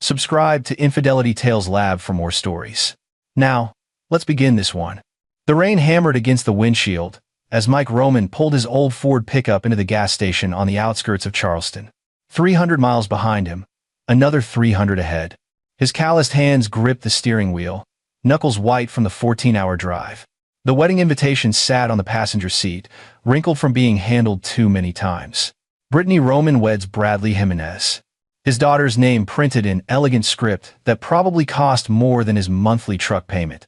Subscribe to Infidelity Tales Lab for more stories. Now, let's begin this one. The rain hammered against the windshield as Mike Roman pulled his old Ford pickup into the gas station on the outskirts of Charleston. 300 miles behind him, another 300 ahead. His calloused hands gripped the steering wheel, knuckles white from the 14-hour drive. The wedding invitation sat on the passenger seat, wrinkled from being handled too many times. Brittany Roman weds Bradley Jimenez. His daughter's name printed in elegant script that probably cost more than his monthly truck payment.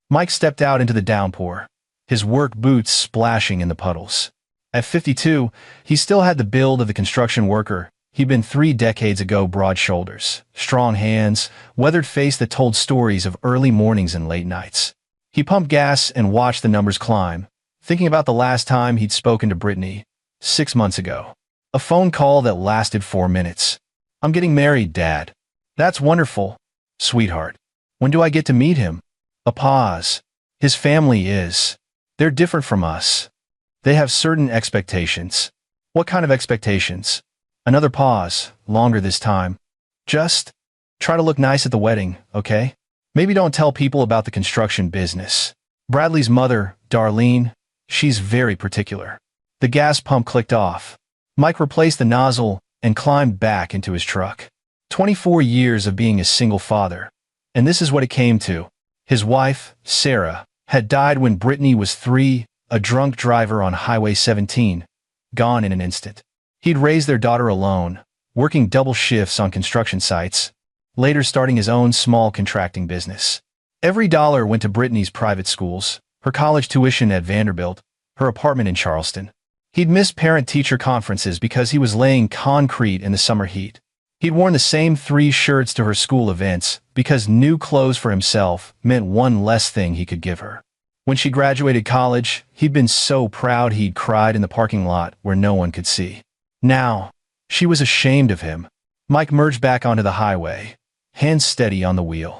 Mike stepped out into the downpour, his work boots splashing in the puddles. At 52, he still had the build of the construction worker he'd been 3 decades ago: broad shoulders, strong hands, weathered face that told stories of early mornings and late nights. He pumped gas and watched the numbers climb, thinking about the last time he'd spoken to Brittany, 6 months ago. A phone call that lasted 4 minutes. "I'm getting married, Dad." "That's wonderful, sweetheart. When do I get to meet him?" A pause. "His family is. They're different from us. They have certain expectations." "What kind of expectations?" Another pause, longer this time. "Just try to look nice at the wedding, okay? Maybe don't tell people about the construction business." Bradley's mother, Darlene, she's very particular. The gas pump clicked off. Mike replaced the nozzle and climbed back into his truck. 24 years of being a single father. And this is what it came to. His wife, Sarah, had died when Brittany was 3, a drunk driver on Highway 17, gone in an instant. He'd raised their daughter alone, working double shifts on construction sites, later starting his own small contracting business. Every dollar went to Brittany's private schools, her college tuition at Vanderbilt, her apartment in Charleston. He'd missed parent-teacher conferences because he was laying concrete in the summer heat. He'd worn the same 3 shirts to her school events because new clothes for himself meant one less thing he could give her. When she graduated college, he'd been so proud he'd cried in the parking lot where no one could see. Now, she was ashamed of him. Mike merged back onto the highway, hands steady on the wheel.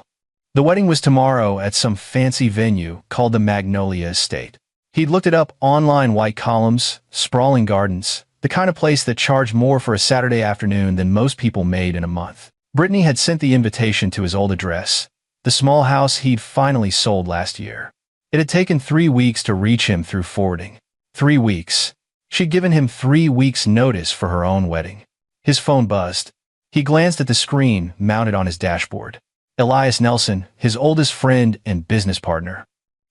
The wedding was tomorrow at some fancy venue called the Magnolia Estate. He'd looked it up online: white columns, sprawling gardens, the kind of place that charged more for a Saturday afternoon than most people made in a month. Brittany had sent the invitation to his old address, the small house he'd finally sold last year. It had taken 3 weeks to reach him through forwarding. 3 weeks. She'd given him 3 weeks' notice for her own wedding. His phone buzzed. He glanced at the screen mounted on his dashboard. Elias Nelson, his oldest friend and business partner.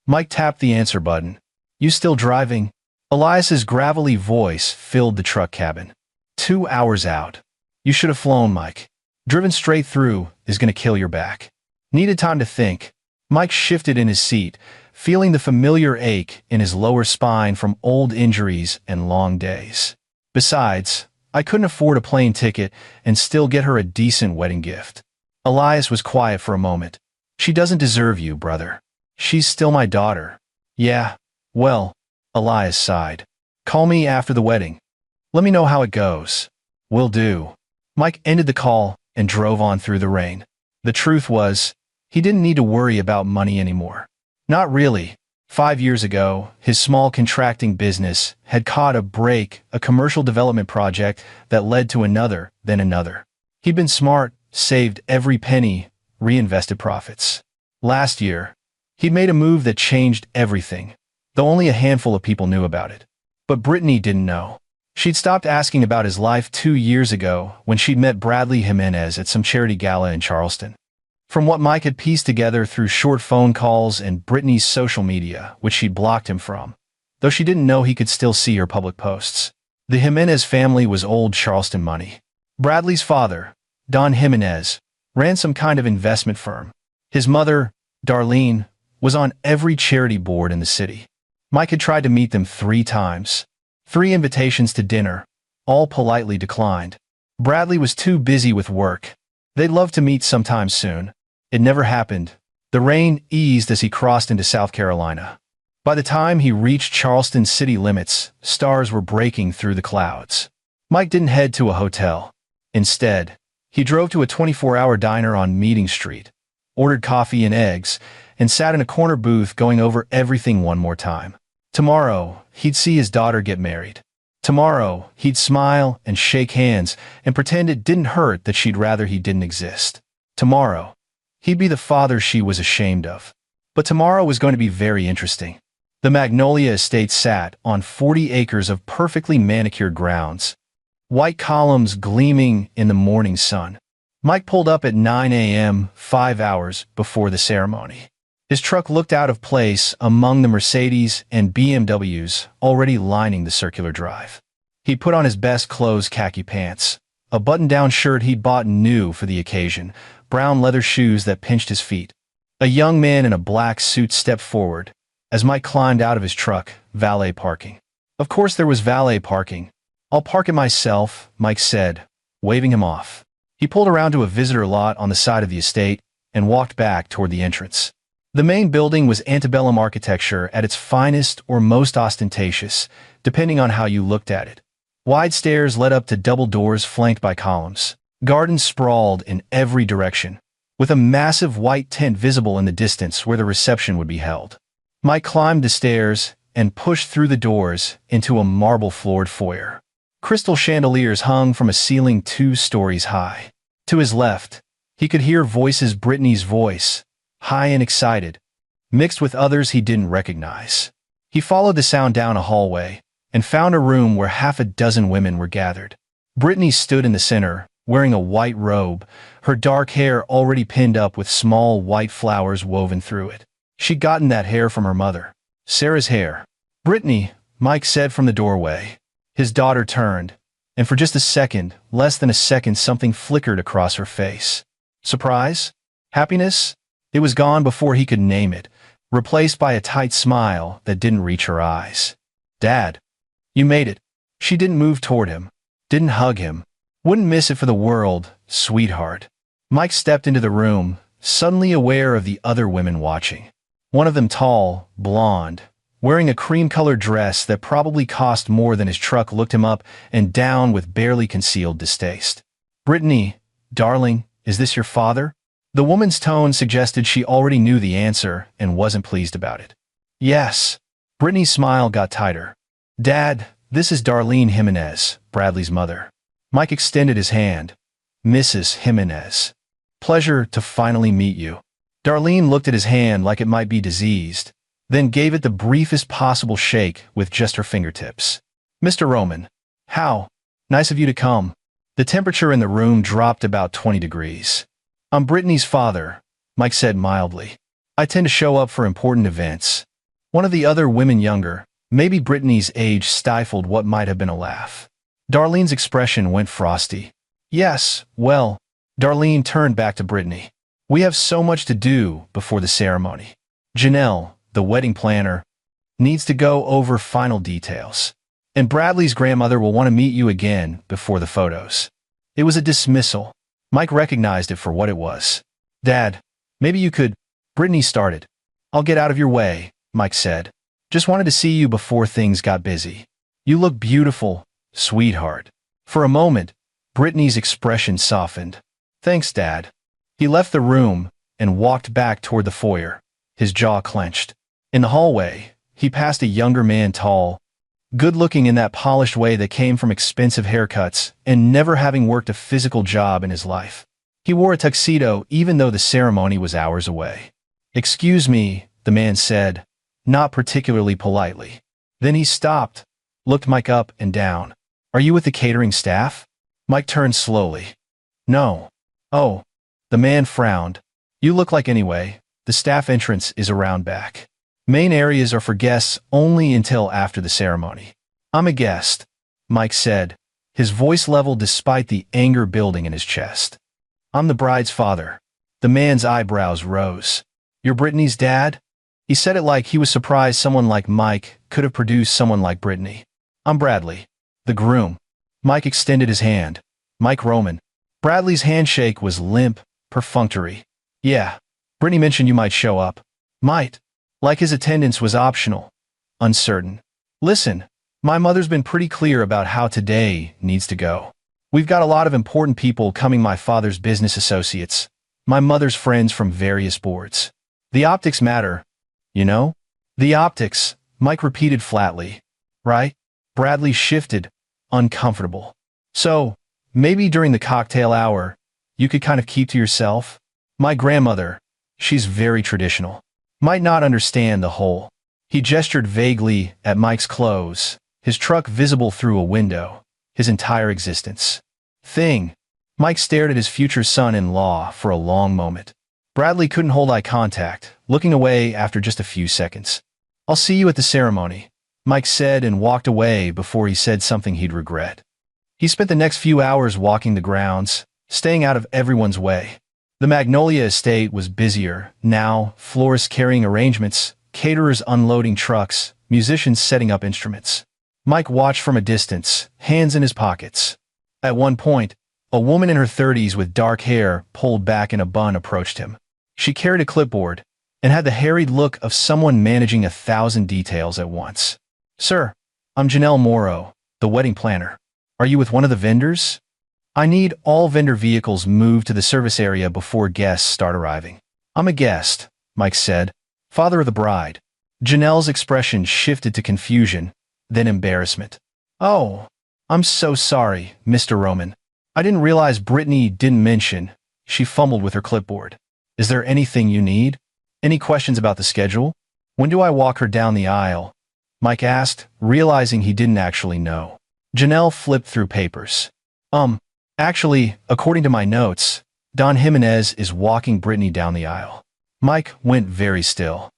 Mike tapped the answer button. "You still driving?" Elias's gravelly voice filled the truck cabin. 2 hours out. "You should have flown, Mike. Driven straight through is going to kill your back." Needed time to think. Mike shifted in his seat, feeling the familiar ache in his lower spine from old injuries and long days. "Besides, I couldn't afford a plane ticket and still get her a decent wedding gift." Elias was quiet for a moment. "She doesn't deserve you, brother. She's still my daughter." "Yeah, well," Elias sighed. "Call me after the wedding. Let me know how it goes." "Will do." Mike ended the call and drove on through the rain. The truth was, he didn't need to worry about money anymore. Not really. 5 years ago, his small contracting business had caught a break, a commercial development project that led to another, then another. He'd been smart, saved every penny, reinvested profits. Last year, he'd made a move that changed everything, though only a handful of people knew about it. But Brittany didn't know. She'd stopped asking about his life 2 years ago when she'd met Bradley Jimenez at some charity gala in Charleston. From what Mike had pieced together through short phone calls and Brittany's social media, which she'd blocked him from, though she didn't know he could still see her public posts. The Jimenez family was old Charleston money. Bradley's father, Don Jimenez, ran some kind of investment firm. His mother, Darlene, was on every charity board in the city. Mike had tried to meet them 3 times. 3 invitations to dinner, all politely declined. Bradley was too busy with work. They'd love to meet sometime soon. It never happened. The rain eased as he crossed into South Carolina. By the time he reached Charleston city limits, stars were breaking through the clouds. Mike didn't head to a hotel. Instead, he drove to a 24-hour diner on Meeting Street, ordered coffee and eggs, and sat in a corner booth going over everything one more time. Tomorrow, he'd see his daughter get married. Tomorrow, he'd smile and shake hands and pretend it didn't hurt that she'd rather he didn't exist. Tomorrow. He'd be the father she was ashamed of. But tomorrow was going to be very interesting. The Magnolia estate sat on 40 acres of perfectly manicured grounds, white columns gleaming in the morning sun. Mike pulled up at 9 a.m., 5 hours before the ceremony. His truck looked out of place among the Mercedes and BMWs already lining the circular drive. He put on his best clothes khaki pants, a button-down shirt he'd bought new for the occasion, brown leather shoes that pinched his feet. A young man in a black suit stepped forward as Mike climbed out of his truck, valet parking. Of course there was valet parking. "I'll park it myself," Mike said, waving him off. He pulled around to a visitor lot on the side of the estate and walked back toward the entrance. The main building was antebellum architecture at its finest or most ostentatious, depending on how you looked at it. Wide stairs led up to double doors flanked by columns. Gardens sprawled in every direction, with a massive white tent visible in the distance where the reception would be held. Mike climbed the stairs and pushed through the doors into a marble-floored foyer. Crystal chandeliers hung from a ceiling 2 stories high. To his left, he could hear voices. Brittany's voice, high and excited, mixed with others he didn't recognize. He followed the sound down a hallway and found a room where half a dozen women were gathered. Brittany stood in the center, wearing a white robe, her dark hair already pinned up with small white flowers woven through it. She'd gotten that hair from her mother. Sarah's hair. "Brittany," Mike said from the doorway. His daughter turned, and for just a second, less than a second, something flickered across her face. Surprise? Happiness? It was gone before he could name it, replaced by a tight smile that didn't reach her eyes. "Dad, you made it." She didn't move toward him, didn't hug him. "Wouldn't miss it for the world, sweetheart." Mike stepped into the room, suddenly aware of the other women watching. One of them tall, blonde, wearing a cream-colored dress that probably cost more than his truck, looked him up and down with barely concealed distaste. "Brittany, darling, is this your father?" The woman's tone suggested she already knew the answer and wasn't pleased about it. "Yes." Brittany's smile got tighter. "Dad, this is Darlene Jimenez, Bradley's mother." Mike extended his hand. "Mrs. Jimenez. Pleasure to finally meet you." Darlene looked at his hand like it might be diseased, then gave it the briefest possible shake with just her fingertips. "Mr. Roman, how nice of you to come." The temperature in the room dropped about 20 degrees. "I'm Brittany's father," Mike said mildly. "I tend to show up for important events." One of the other women, younger, maybe Brittany's age, stifled what might have been a laugh. Darlene's expression went frosty. "Yes, well," Darlene turned back to Brittany. "We have so much to do before the ceremony. Janelle, the wedding planner, needs to go over final details. And Bradley's grandmother will want to meet you again before the photos." It was a dismissal. Mike recognized it for what it was. "Dad, maybe you could—" Brittany started. "I'll get out of your way," Mike said. "Just wanted to see you before things got busy. You look beautiful, sweetheart." For a moment, Brittany's expression softened. "Thanks, Dad." He left the room and walked back toward the foyer, his jaw clenched. In the hallway, he passed a younger man, tall, good-looking in that polished way that came from expensive haircuts and never having worked a physical job in his life. He wore a tuxedo even though the ceremony was hours away. "Excuse me," the man said, not particularly politely. Then he stopped, looked Mike up and down. "Are you with the catering staff?" Mike turned slowly. "No." "Oh." The man frowned. "You look like anyway. The staff entrance is around back. Main areas are for guests only until after the ceremony." "I'm a guest," Mike said, his voice level despite the anger building in his chest. "I'm the bride's father." The man's eyebrows rose. "You're Brittany's dad?" He said it like he was surprised someone like Mike could have produced someone like Brittany. "I'm Bradley, the groom." Mike extended his hand. "Mike Roman." Bradley's handshake was limp, perfunctory. "Yeah. Brittany mentioned you might show up." "Might." Like his attendance was optional. Uncertain. "Listen, my mother's been pretty clear about how today needs to go. We've got a lot of important people coming, my father's business associates, my mother's friends from various boards. The optics matter, you know?" "The optics," Mike repeated flatly. "Right?" Bradley shifted, uncomfortable. "So, maybe during the cocktail hour, you could kind of keep to yourself?" My grandmother, she's very traditional. Might not understand the whole. He gestured vaguely at Mike's clothes, his truck visible through a window, his entire existence. Thing. Mike stared at his future son-in-law for a long moment. Bradley couldn't hold eye contact, looking away after just a few seconds. I'll see you at the ceremony, Mike said and walked away before he said something he'd regret. He spent the next few hours walking the grounds, staying out of everyone's way. The Magnolia estate was busier, now, florists carrying arrangements, caterers unloading trucks, musicians setting up instruments. Mike watched from a distance, hands in his pockets. At one point, a woman in her 30s with dark hair pulled back in a bun approached him. She carried a clipboard and had the harried look of someone managing 1,000 details at once. Sir, I'm Janelle Morrow, the wedding planner. Are you with one of the vendors? I need all vendor vehicles moved to the service area before guests start arriving. I'm a guest, Mike said, father of the bride. Janelle's expression shifted to confusion, then embarrassment. Oh, I'm so sorry, Mr. Roman. I didn't realize Brittany didn't mention. She fumbled with her clipboard. Is there anything you need? Any questions about the schedule? When do I walk her down the aisle? Mike asked, realizing he didn't actually know. Janelle flipped through papers. Actually, according to my notes, Don Jimenez is walking Brittany down the aisle. Mike went very still.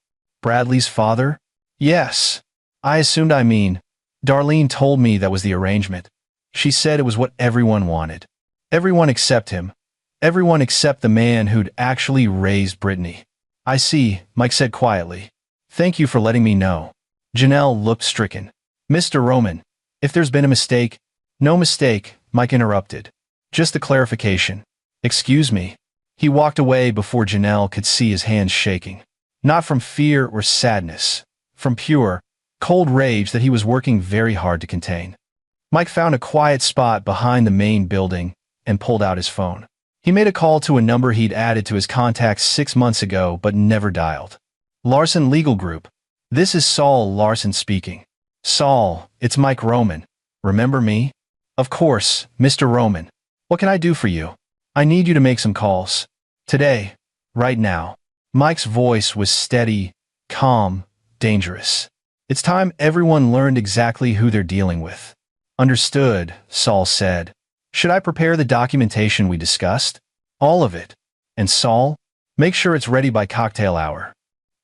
Bradley's father? Yes. I assumed Darlene told me that was the arrangement. She said it was what everyone wanted. Everyone except him. Everyone except the man who'd actually raised Brittany. I see, Mike said quietly. Thank you for letting me know. Janelle looked stricken. Mr. Roman, if there's been a mistake. No mistake, Mike interrupted. Just a clarification. Excuse me. He walked away before Janelle could see his hands shaking. Not from fear or sadness. From pure, cold rage that he was working very hard to contain. Mike found a quiet spot behind the main building and pulled out his phone. He made a call to a number he'd added to his contacts 6 months ago but never dialed. Larson Legal Group. This is Saul Larson speaking. Saul, it's Mike Roman. Remember me? Of course, Mr. Roman. What can I do for you? I need you to make some calls. Today. Right now. Mike's voice was steady, calm, dangerous. It's time everyone learned exactly who they're dealing with. Understood, Saul said. Should I prepare the documentation we discussed? All of it. And Saul, make sure it's ready by cocktail hour.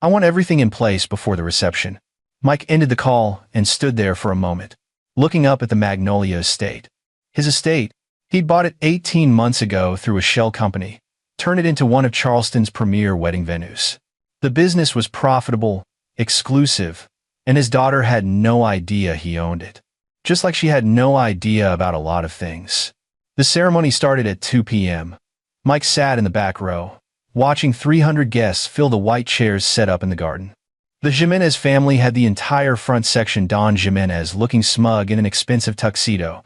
I want everything in place before the reception. Mike ended the call and stood there for a moment, looking up at the Magnolia estate. His estate, he'd bought it 18 months ago through a shell company, turned it into one of Charleston's premier wedding venues. The business was profitable, exclusive, and his daughter had no idea he owned it. Just like she had no idea about a lot of things. The ceremony started at 2 p.m. Mike sat in the back row, watching 300 guests fill the white chairs set up in the garden. The Jimenez family had the entire front section. Don Jimenez looking smug in an expensive tuxedo,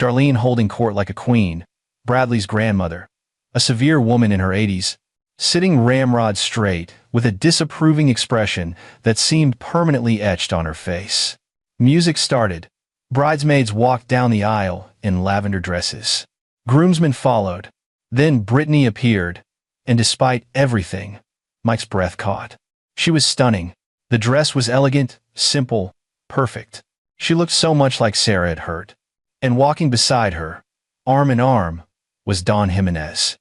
Darlene holding court like a queen, Bradley's grandmother, a severe woman in her 80s, sitting ramrod straight with a disapproving expression that seemed permanently etched on her face. Music started. Bridesmaids walked down the aisle in lavender dresses. Groomsmen followed. Then Brittany appeared, and despite everything, Mike's breath caught. She was stunning. The dress was elegant, simple, perfect. She looked so much like Sarah had hurt. And walking beside her, arm in arm, was Don Jimenez.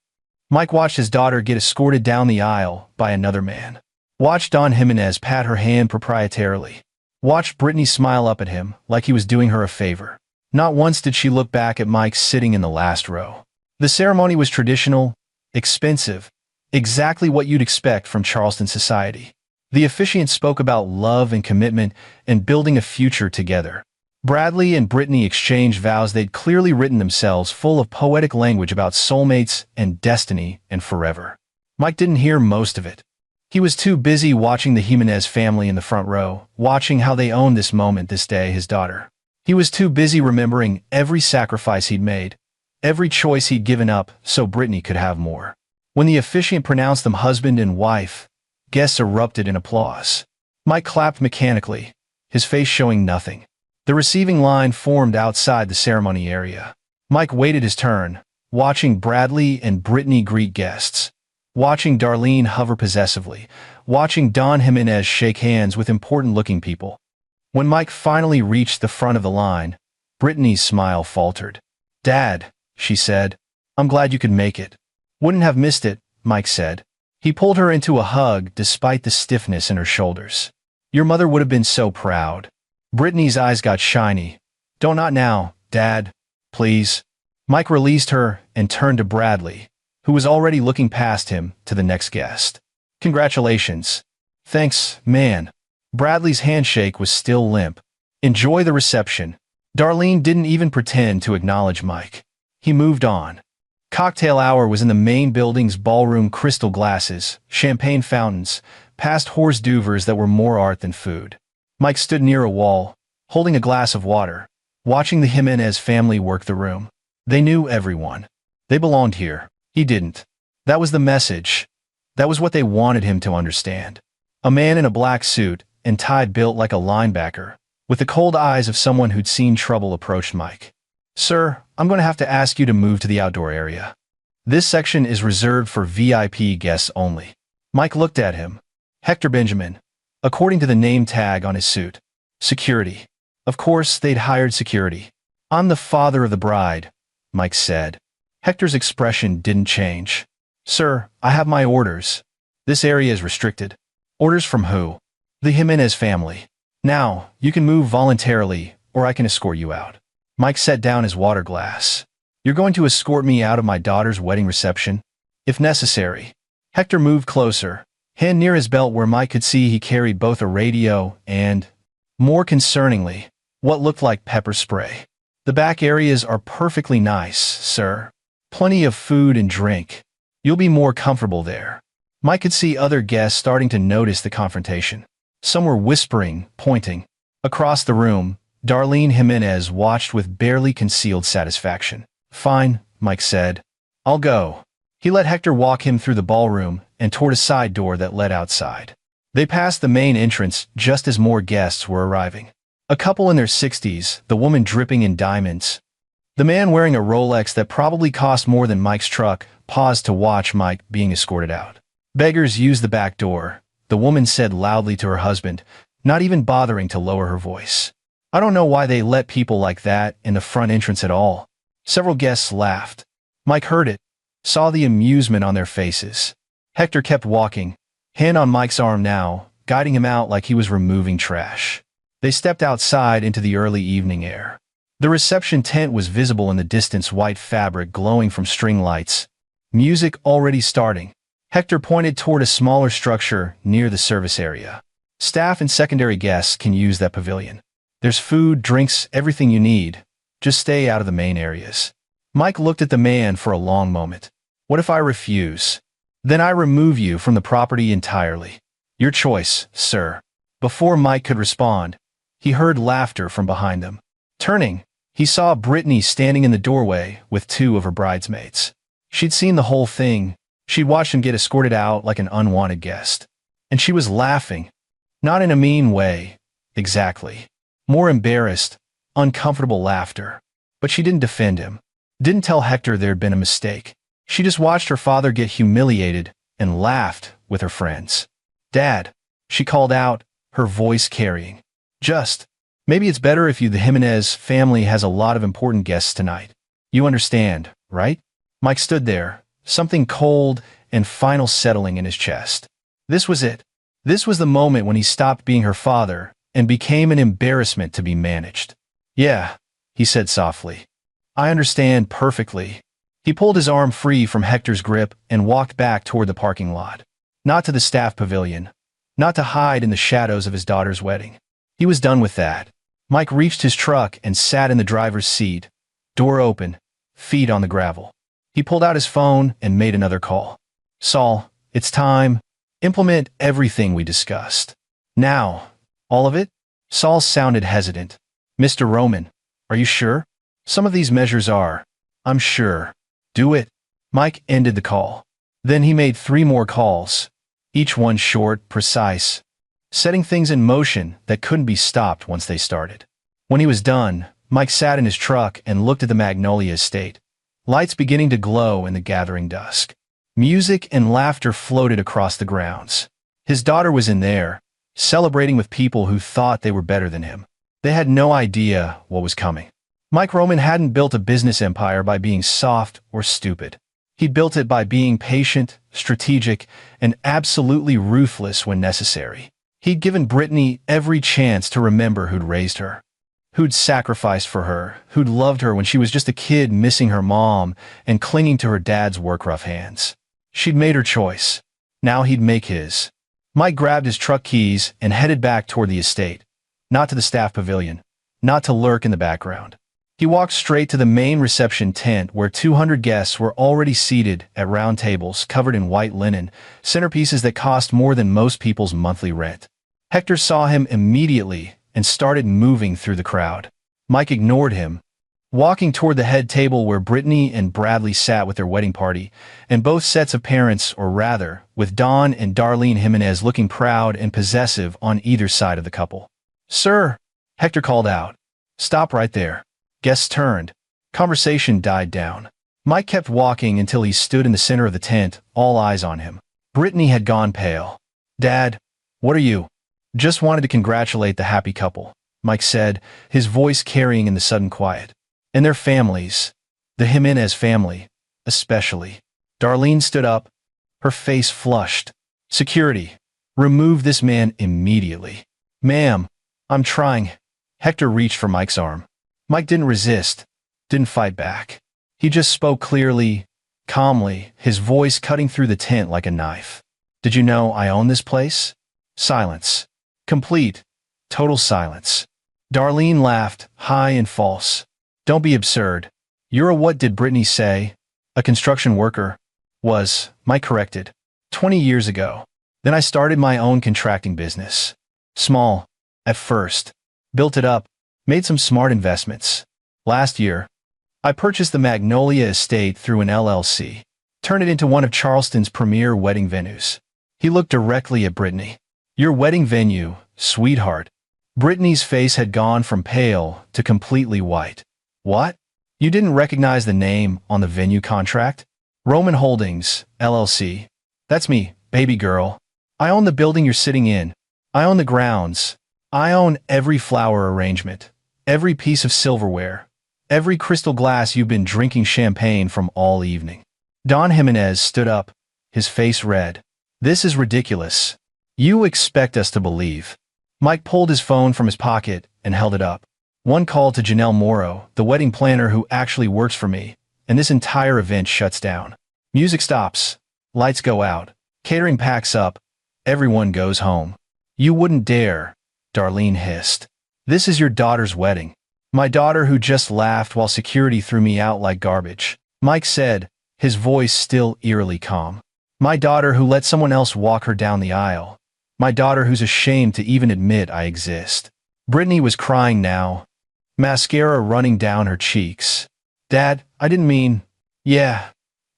Mike watched his daughter get escorted down the aisle by another man. Watched Don Jimenez pat her hand proprietarily. Watched Brittany smile up at him like he was doing her a favor. Not once did she look back at Mike sitting in the last row. The ceremony was traditional, expensive, exactly what you'd expect from Charleston society. The officiant spoke about love and commitment and building a future together. Bradley and Brittany exchanged vows they'd clearly written themselves, full of poetic language about soulmates and destiny and forever. Mike didn't hear most of it. He was too busy watching the Jimenez family in the front row, watching how they owned this moment, this day, his daughter. He was too busy remembering every sacrifice he'd made, every choice he'd given up so Brittany could have more. When the officiant pronounced them husband and wife, guests erupted in applause. Mike clapped mechanically, his face showing nothing. The receiving line formed outside the ceremony area. Mike waited his turn, watching Bradley and Brittany greet guests. watching Darlene hover possessively, watching Don Jimenez shake hands with important-looking people. When Mike finally reached the front of the line, Brittany's smile faltered. "Dad," she said, "I'm glad you could make it." "Wouldn't have missed it," Mike said. He pulled her into a hug despite the stiffness in her shoulders. "Your mother would have been so proud." Brittany's eyes got shiny. "Don't not now, Dad. Please." Mike released her and turned to Bradley, who was already looking past him to the next guest. "Congratulations." "Thanks, man." Bradley's handshake was still limp. "Enjoy the reception." Darlene didn't even pretend to acknowledge Mike. He moved on. Cocktail hour was in the main building's ballroom. Crystal glasses, champagne fountains, past hors d'oeuvres that were more art than food. Mike stood near a wall, holding a glass of water, watching the Jimenez family work the room. They knew everyone. They belonged here. He didn't. That was the message. That was what they wanted him to understand. A man in a black suit and tie, built like a linebacker, with the cold eyes of someone who'd seen trouble, approached Mike. "Sir, I'm going to have to ask you to move to the outdoor area. This section is reserved for VIP guests only." Mike looked at him. Hector Benjamin, according to the name tag on his suit. Security. Of course, they'd hired security. "I'm the father of the bride," Mike said. Hector's expression didn't change. "Sir, I have my orders. This area is restricted." "Orders from who?" "The Jimenez family. Now, you can move voluntarily, or I can escort you out." Mike set down his water glass. "You're going to escort me out of my daughter's wedding reception?" "If necessary." Hector moved closer, hand near his belt where Mike could see he carried both a radio and, more concerningly, what looked like pepper spray. "The back areas are perfectly nice, sir. Plenty of food and drink. You'll be more comfortable there." Mike could see other guests starting to notice the confrontation. Some were whispering, pointing. Across the room, Darlene Jimenez watched with barely concealed satisfaction. "Fine," Mike said. "I'll go." He let Hector walk him through the ballroom and toward a side door that led outside. They passed the main entrance just as more guests were arriving. A couple in their 60s, the woman dripping in diamonds. The man wearing a Rolex that probably cost more than Mike's truck paused to watch Mike being escorted out. "Beggars use the back door," the woman said loudly to her husband, not even bothering to lower her voice. "I don't know why they let people like that in the front entrance at all." Several guests laughed. Mike heard it, saw the amusement on their faces. Hector kept walking, hand on Mike's arm now, guiding him out like he was removing trash. They stepped outside into the early evening air. The reception tent was visible in the distance, white fabric glowing from string lights. Music already starting. Hector pointed toward a smaller structure near the service area. "Staff and secondary guests can use that pavilion. There's food, drinks, everything you need. Just stay out of the main areas." Mike looked at the man for a long moment. "What if I refuse?" "Then I remove you from the property entirely." "Your choice, sir." Before Mike could respond, he heard laughter from behind them. Turning, he saw Brittany standing in the doorway with two of her bridesmaids. She'd seen the whole thing. She'd watched him get escorted out like an unwanted guest. And she was laughing. Not in a mean way, exactly. More embarrassed, uncomfortable laughter. But she didn't defend him. Didn't tell Hector there'd been a mistake. She just watched her father get humiliated and laughed with her friends. "Dad," she called out, her voice carrying. Maybe it's better if the Jimenez family has a lot of important guests tonight. You understand, right?" Mike stood there, something cold and final settling in his chest. This was it. This was the moment when he stopped being her father and became an embarrassment to be managed. "Yeah," he said softly. "I understand perfectly." He pulled his arm free from Hector's grip and walked back toward the parking lot. Not to the staff pavilion. Not to hide in the shadows of his daughter's wedding. He was done with that. Mike reached his truck and sat in the driver's seat. Door open, feet on the gravel. He pulled out his phone and made another call. "Saul, it's time. Implement everything we discussed. Now." "All of it?" Saul sounded hesitant. "Mr. Roman, are you sure?" "Some of these measures are. I'm sure." "Do it." Mike ended the call. Then he made 3 more calls, each one short, precise, setting things in motion that couldn't be stopped once they started. When he was done, Mike sat in his truck and looked at the Magnolia estate, lights beginning to glow in the gathering dusk. Music and laughter floated across the grounds. His daughter was in there, celebrating with people who thought they were better than him. They had no idea what was coming. Mike Roman hadn't built a business empire by being soft or stupid. He built it by being patient, strategic, and absolutely ruthless when necessary. He'd given Brittany every chance to remember who'd raised her, who'd sacrificed for her, who'd loved her when she was just a kid missing her mom and clinging to her dad's work-rough hands. She'd made her choice. Now he'd make his. Mike grabbed his truck keys and headed back toward the estate, not to the staff pavilion, not to lurk in the background. He walked straight to the main reception tent where 200 guests were already seated at round tables covered in white linen, centerpieces that cost more than most people's monthly rent. Hector saw him immediately and started moving through the crowd. Mike ignored him, walking toward the head table where Brittany and Bradley sat with their wedding party, and both sets of parents, or rather, with Don and Darlene Jimenez looking proud and possessive on either side of the couple. "Sir," Hector called out. "Stop right there." Guests turned. Conversation died down. Mike kept walking until he stood in the center of the tent, all eyes on him. Brittany had gone pale. "Dad, what are you?" "Just wanted to congratulate the happy couple," Mike said, his voice carrying in the sudden quiet. "And their families. The Jimenez family, especially." Darlene stood up, her face flushed. "Security, remove this man immediately." "Ma'am, I'm trying." Hector reached for Mike's arm. Mike didn't resist, didn't fight back. He just spoke clearly, calmly, his voice cutting through the tent like a knife. "Did you know I own this place?" Silence. Complete, total silence. Darlene laughed, high and false. "Don't be absurd. You're a what did Brittany say? A construction worker?" "Was," Mike corrected. 20 years ago. Then I started my own contracting business. Small, at first. Built it up. Made some smart investments. Last year, I purchased the Magnolia Estate through an LLC. Turned it into one of Charleston's premier wedding venues. He looked directly at Brittany. "Your wedding venue, sweetheart." Brittany's face had gone from pale to completely white. "What? You didn't recognize the name on the venue contract?" "Roman Holdings, LLC. That's me, baby girl. I own the building you're sitting in. I own the grounds. I own every flower arrangement. Every piece of silverware, every crystal glass you've been drinking champagne from all evening." Don Jimenez stood up, his face red. "This is ridiculous. You expect us to believe." Mike pulled his phone from his pocket and held it up. "One call to Janelle Morrow, the wedding planner who actually works for me, and this entire event shuts down. Music stops, lights go out, catering packs up, everyone goes home." "You wouldn't dare," Darlene hissed. "This is your daughter's wedding." "My daughter who just laughed while security threw me out like garbage," Mike said, his voice still eerily calm. "My daughter who let someone else walk her down the aisle. My daughter who's ashamed to even admit I exist." Brittany was crying now, mascara running down her cheeks. "Dad, I didn't mean..." "Yeah,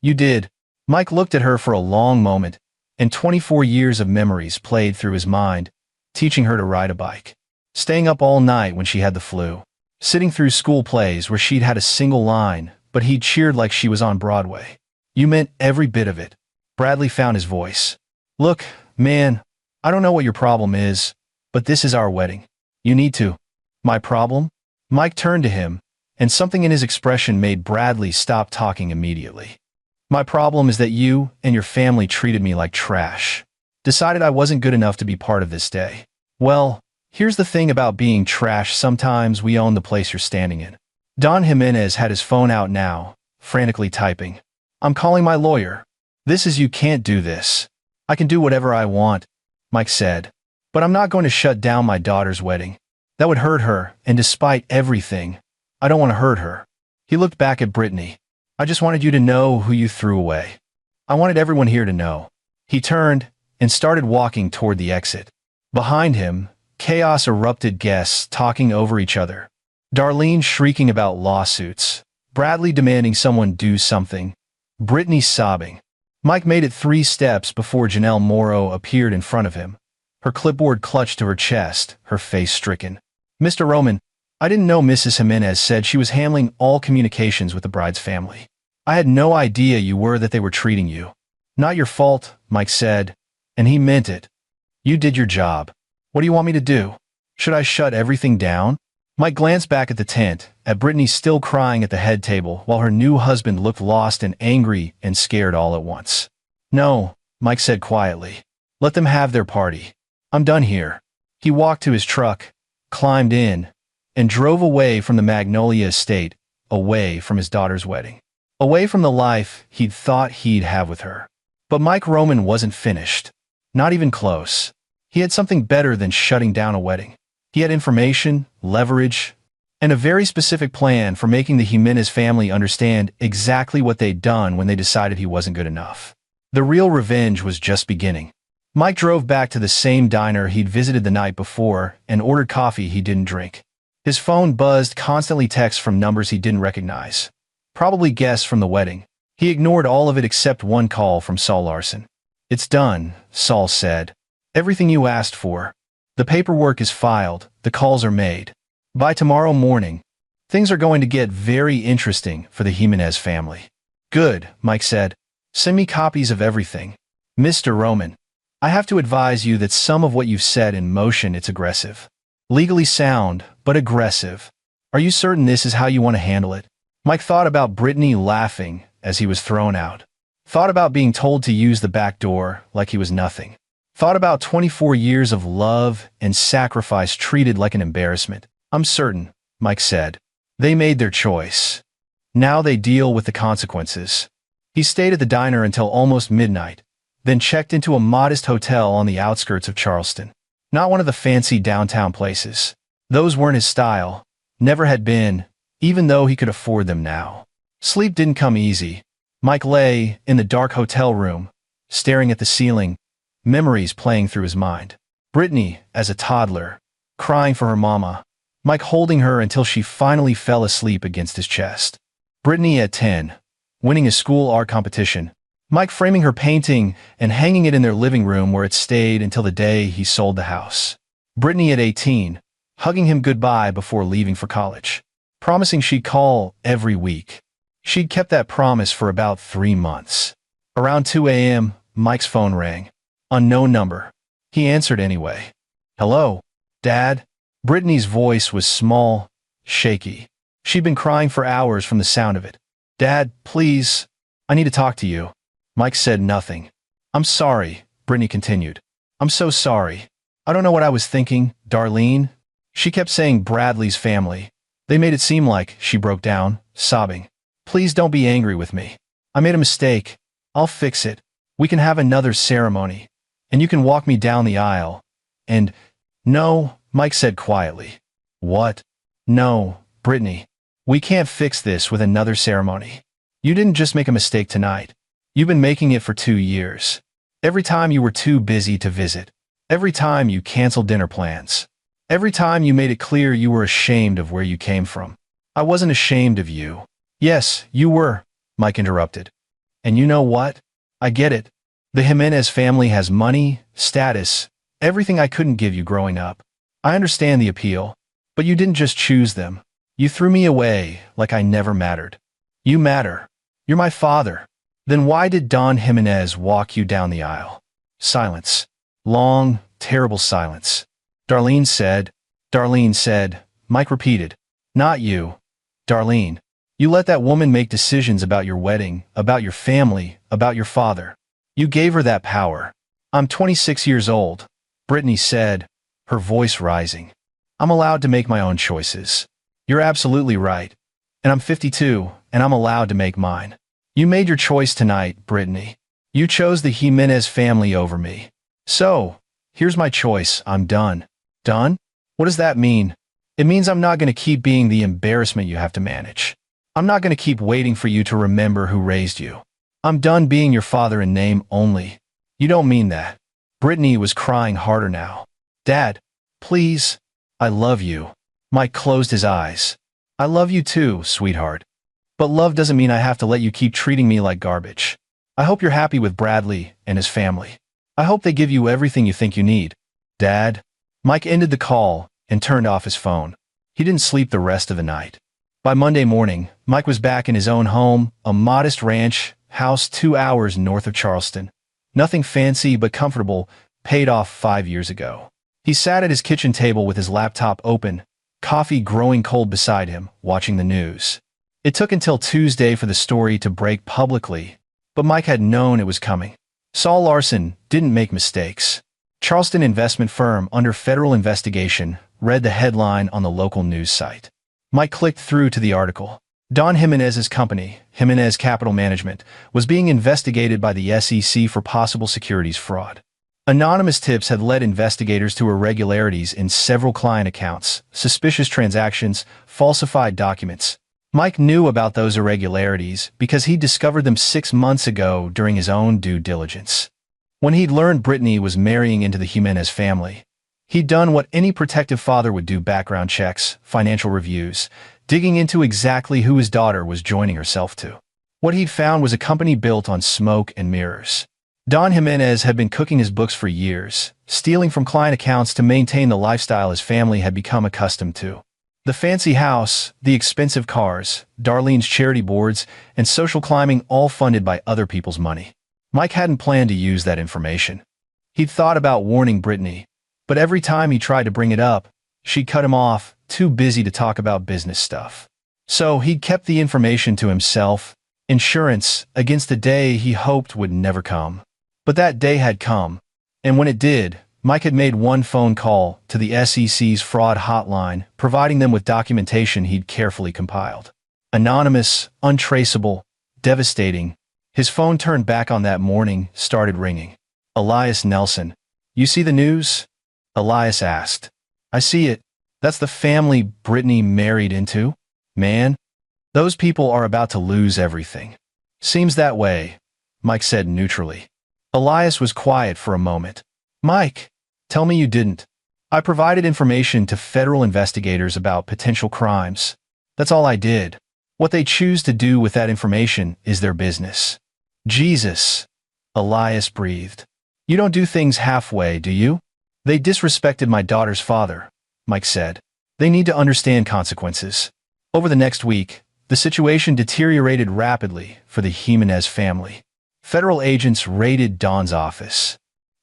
you did." Mike looked at her for a long moment, and 24 years of memories played through his mind, teaching her to ride a bike. Staying up all night when she had the flu. Sitting through school plays where she'd had a single line, but he'd cheered like she was on Broadway. "You meant every bit of it." Bradley found his voice. "Look, man, I don't know what your problem is, but this is our wedding. You need to." "My problem?" Mike turned to him, and something in his expression made Bradley stop talking immediately. "My problem is that you and your family treated me like trash. Decided I wasn't good enough to be part of this day. Well, here's the thing about being trash, sometimes we own the place you're standing in." Don Jimenez had his phone out now, frantically typing. "I'm calling my lawyer. This is you can't do this." "I can do whatever I want," Mike said. "But I'm not going to shut down my daughter's wedding. That would hurt her, and despite everything, I don't want to hurt her." He looked back at Brittany. "I just wanted you to know who you threw away. I wanted everyone here to know." He turned and started walking toward the exit. Behind him, chaos erupted, guests talking over each other. Darlene shrieking about lawsuits. Bradley demanding someone do something. Brittany sobbing. Mike made it 3 steps before Janelle Morrow appeared in front of him, her clipboard clutched to her chest, her face stricken. "Mr. Roman, I didn't know Mrs. Jimenez said she was handling all communications with the bride's family. I had no idea you were that they were treating you." Not your fault, Mike said, and he meant it. You did your job. What do you want me to do? Should I shut everything down? Mike glanced back at the tent, at Brittany still crying at the head table while her new husband looked lost and angry and scared all at once. No, Mike said quietly. Let them have their party. I'm done here. He walked to his truck, climbed in, and drove away from the Magnolia estate, away from his daughter's wedding. Away from the life he'd thought he'd have with her. But Mike Roman wasn't finished. Not even close. He had something better than shutting down a wedding. He had information, leverage, and a very specific plan for making the Jimenez family understand exactly what they'd done when they decided he wasn't good enough. The real revenge was just beginning. Mike drove back to the same diner he'd visited the night before and ordered coffee he didn't drink. His phone buzzed, constantly texts from numbers he didn't recognize. Probably guests from the wedding. He ignored all of it except one call from Saul Larson. It's done, Saul said. Everything you asked for. The paperwork is filed, the calls are made. By tomorrow morning, things are going to get very interesting for the Jimenez family. Good, Mike said. Send me copies of everything. Mr. Roman, I have to advise you that some of what you've said in motion, it's aggressive. Legally sound, but aggressive. Are you certain this is how you want to handle it? Mike thought about Brittany laughing as he was thrown out. Thought about being told to use the back door like he was nothing. Thought about 24 years of love and sacrifice treated like an embarrassment. I'm certain, Mike said. They made their choice. Now they deal with the consequences. He stayed at the diner until almost midnight, then checked into a modest hotel on the outskirts of Charleston. Not one of the fancy downtown places. Those weren't his style, never had been, even though he could afford them now. Sleep didn't come easy. Mike lay in the dark hotel room, staring at the ceiling, memories playing through his mind. Brittany, as a toddler, crying for her mama. Mike holding her until she finally fell asleep against his chest. Brittany at 10, winning a school art competition. Mike framing her painting and hanging it in their living room where it stayed until the day he sold the house. Brittany at 18, hugging him goodbye before leaving for college. Promising she'd call every week. She'd kept that promise for about 3 months. Around 2 a.m., Mike's phone rang. Unknown number. He answered anyway. Hello, Dad? Brittany's voice was small, shaky. She'd been crying for hours from the sound of it. Dad, please, I need to talk to you. Mike said nothing. I'm sorry, Brittany continued. I'm so sorry. I don't know what I was thinking, Darlene. She kept saying Bradley's family. They made it seem like she broke down, sobbing. Please don't be angry with me. I made a mistake. I'll fix it. We can have another ceremony. And you can walk me down the aisle. And, no, Mike said quietly. What? No, Brittany. We can't fix this with another ceremony. You didn't just make a mistake tonight. You've been making it for 2 years. Every time you were too busy to visit. Every time you canceled dinner plans. Every time you made it clear you were ashamed of where you came from. I wasn't ashamed of you. Yes, you were, Mike interrupted. And you know what? I get it. The Jimenez family has money, status, everything I couldn't give you growing up. I understand the appeal, but you didn't just choose them. You threw me away like I never mattered. You matter. You're my father. Then why did Don Jimenez walk you down the aisle? Silence. Long, terrible silence. Darlene said, Mike repeated. Not you. Darlene. You let that woman make decisions about your wedding, about your family, about your father. You gave her that power. I'm 26 years old, Brittany said, her voice rising. I'm allowed to make my own choices. You're absolutely right. And I'm 52, and I'm allowed to make mine. You made your choice tonight, Brittany. You chose the Jimenez family over me. So, here's my choice. I'm done. Done? What does that mean? It means I'm not going to keep being the embarrassment you have to manage. I'm not going to keep waiting for you to remember who raised you. I'm done being your father in name only. You don't mean that. Brittany was crying harder now. Dad, please. I love you. Mike closed his eyes. I love you too, sweetheart. But love doesn't mean I have to let you keep treating me like garbage. I hope you're happy with Bradley and his family. I hope they give you everything you think you need. Dad? Mike ended the call and turned off his phone. He didn't sleep the rest of the night. By Monday morning, Mike was back in his own home, a modest ranch house 2 hours north of Charleston. Nothing fancy but comfortable, paid off 5 years ago. He sat at his kitchen table with his laptop open, coffee growing cold beside him, watching the news. It took until Tuesday for the story to break publicly, but Mike had known it was coming. Saul Larson didn't make mistakes. Charleston investment firm under federal investigation, read the headline on the local news site. Mike clicked through to the article. Don Jimenez's company, Jimenez Capital Management, was being investigated by the SEC for possible securities fraud. Anonymous tips had led investigators to irregularities in several client accounts, suspicious transactions, falsified documents. Mike knew about those irregularities because he discovered them 6 months ago during his own due diligence. When he'd learned Brittany was marrying into the Jimenez family, he'd done what any protective father would do: background checks, financial reviews, digging into exactly who his daughter was joining herself to. What he'd found was a company built on smoke and mirrors. Don Jimenez had been cooking his books for years, stealing from client accounts to maintain the lifestyle his family had become accustomed to. The fancy house, the expensive cars, Darlene's charity boards, and social climbing, all funded by other people's money. Mike hadn't planned to use that information. He'd thought about warning Brittany, but every time he tried to bring it up, she'd cut him off, too busy to talk about business stuff. So he'd kept the information to himself, insurance against a day he hoped would never come. But that day had come, and when it did, Mike had made one phone call to the SEC's fraud hotline, providing them with documentation he'd carefully compiled. Anonymous, untraceable, devastating. His phone turned back on that morning, started ringing. Elias Nelson. "You see the news?" Elias asked. "I see it. That's the family Brittany married into? Man, those people are about to lose everything." "Seems that way," Mike said neutrally. Elias was quiet for a moment. "Mike, tell me you didn't." "I provided information to federal investigators about potential crimes. That's all I did. What they choose to do with that information is their business." "Jesus," Elias breathed. "You don't do things halfway, do you?" "They disrespected my daughter's father," Mike said. "They need to understand consequences." Over the next week, the situation deteriorated rapidly for the Jimenez family. Federal agents raided Don's office.